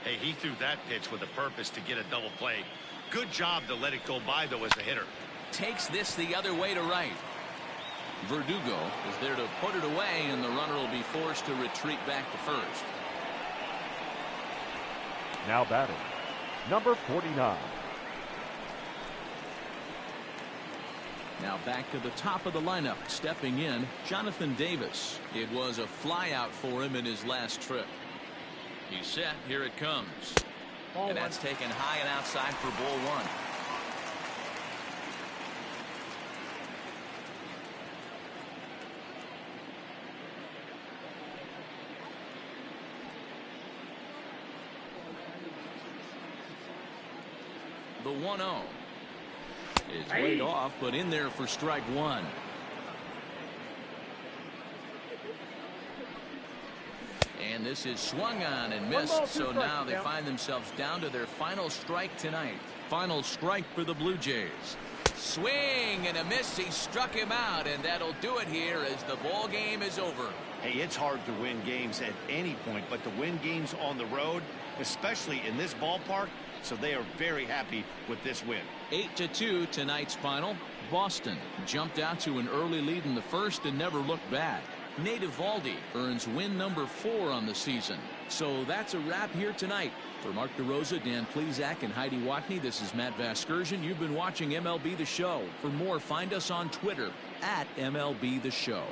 Hey, he threw that pitch with a purpose to get a double play. Good job to let it go by, though, as a hitter. Takes this the other way to right. Verdugo is there to put it away, and the runner will be forced to retreat back to first. Now batting, number 49. Now back to the top of the lineup, stepping in, Jonathan Davis. It was a flyout for him in his last trip. He's set. Here it comes. And that's taken high and outside for ball one. The 1-0 is laid off, but in there for strike one. And this is swung on and missed, so now they find themselves down to their final strike tonight. Final strike for the Blue Jays. Swing and a miss. He struck him out, and that'll do it here as the ball game is over. Hey, it's hard to win games at any point, but to win games on the road, especially in this ballpark, so they are very happy with this win. 8-2 tonight's final. Boston jumped out to an early lead in the first and never looked back. Nate Eovaldi earns win number 4 on the season. So that's a wrap here tonight. For Mark DeRosa, Dan Plesac, and Heidi Watney, this is Matt Vasgersian. You've been watching MLB The Show. For more, find us on Twitter at MLB The Show.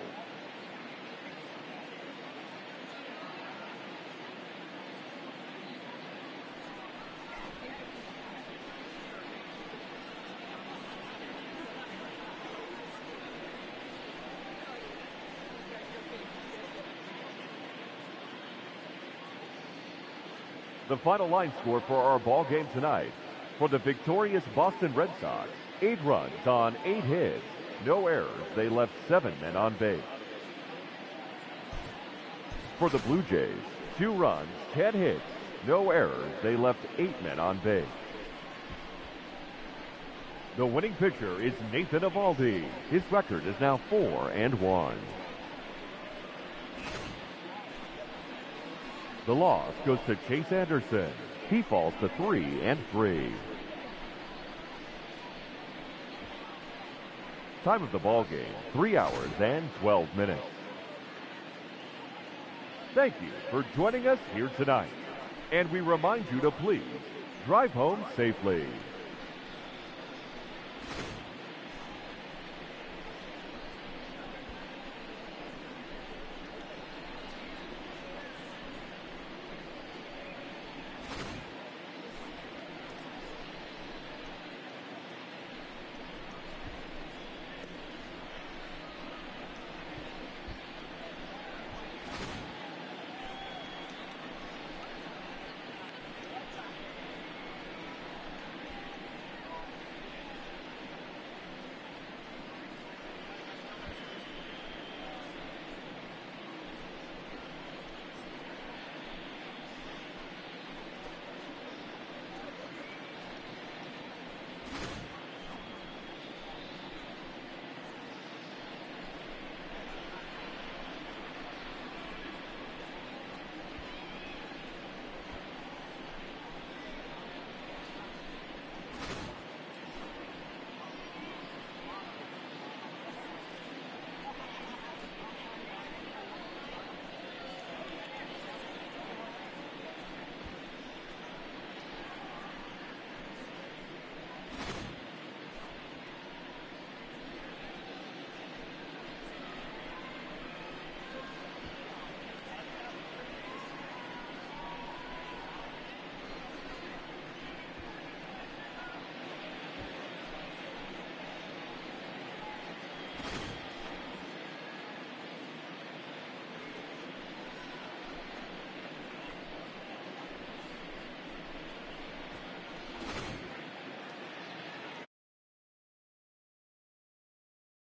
The final line score for our ball game tonight. For the victorious Boston Red Sox, 8 runs on 8 hits. No errors. They left 7 men on base. For the Blue Jays, 2 runs, 10 hits. No errors. They left 8 men on base. The winning pitcher is Nathan Eovaldi. His record is now 4-1. The loss goes to Chase Anderson. He falls to 3-3. Time of the ball game, 3 hours and 12 minutes. Thank you for joining us here tonight. And we remind you to please drive home safely.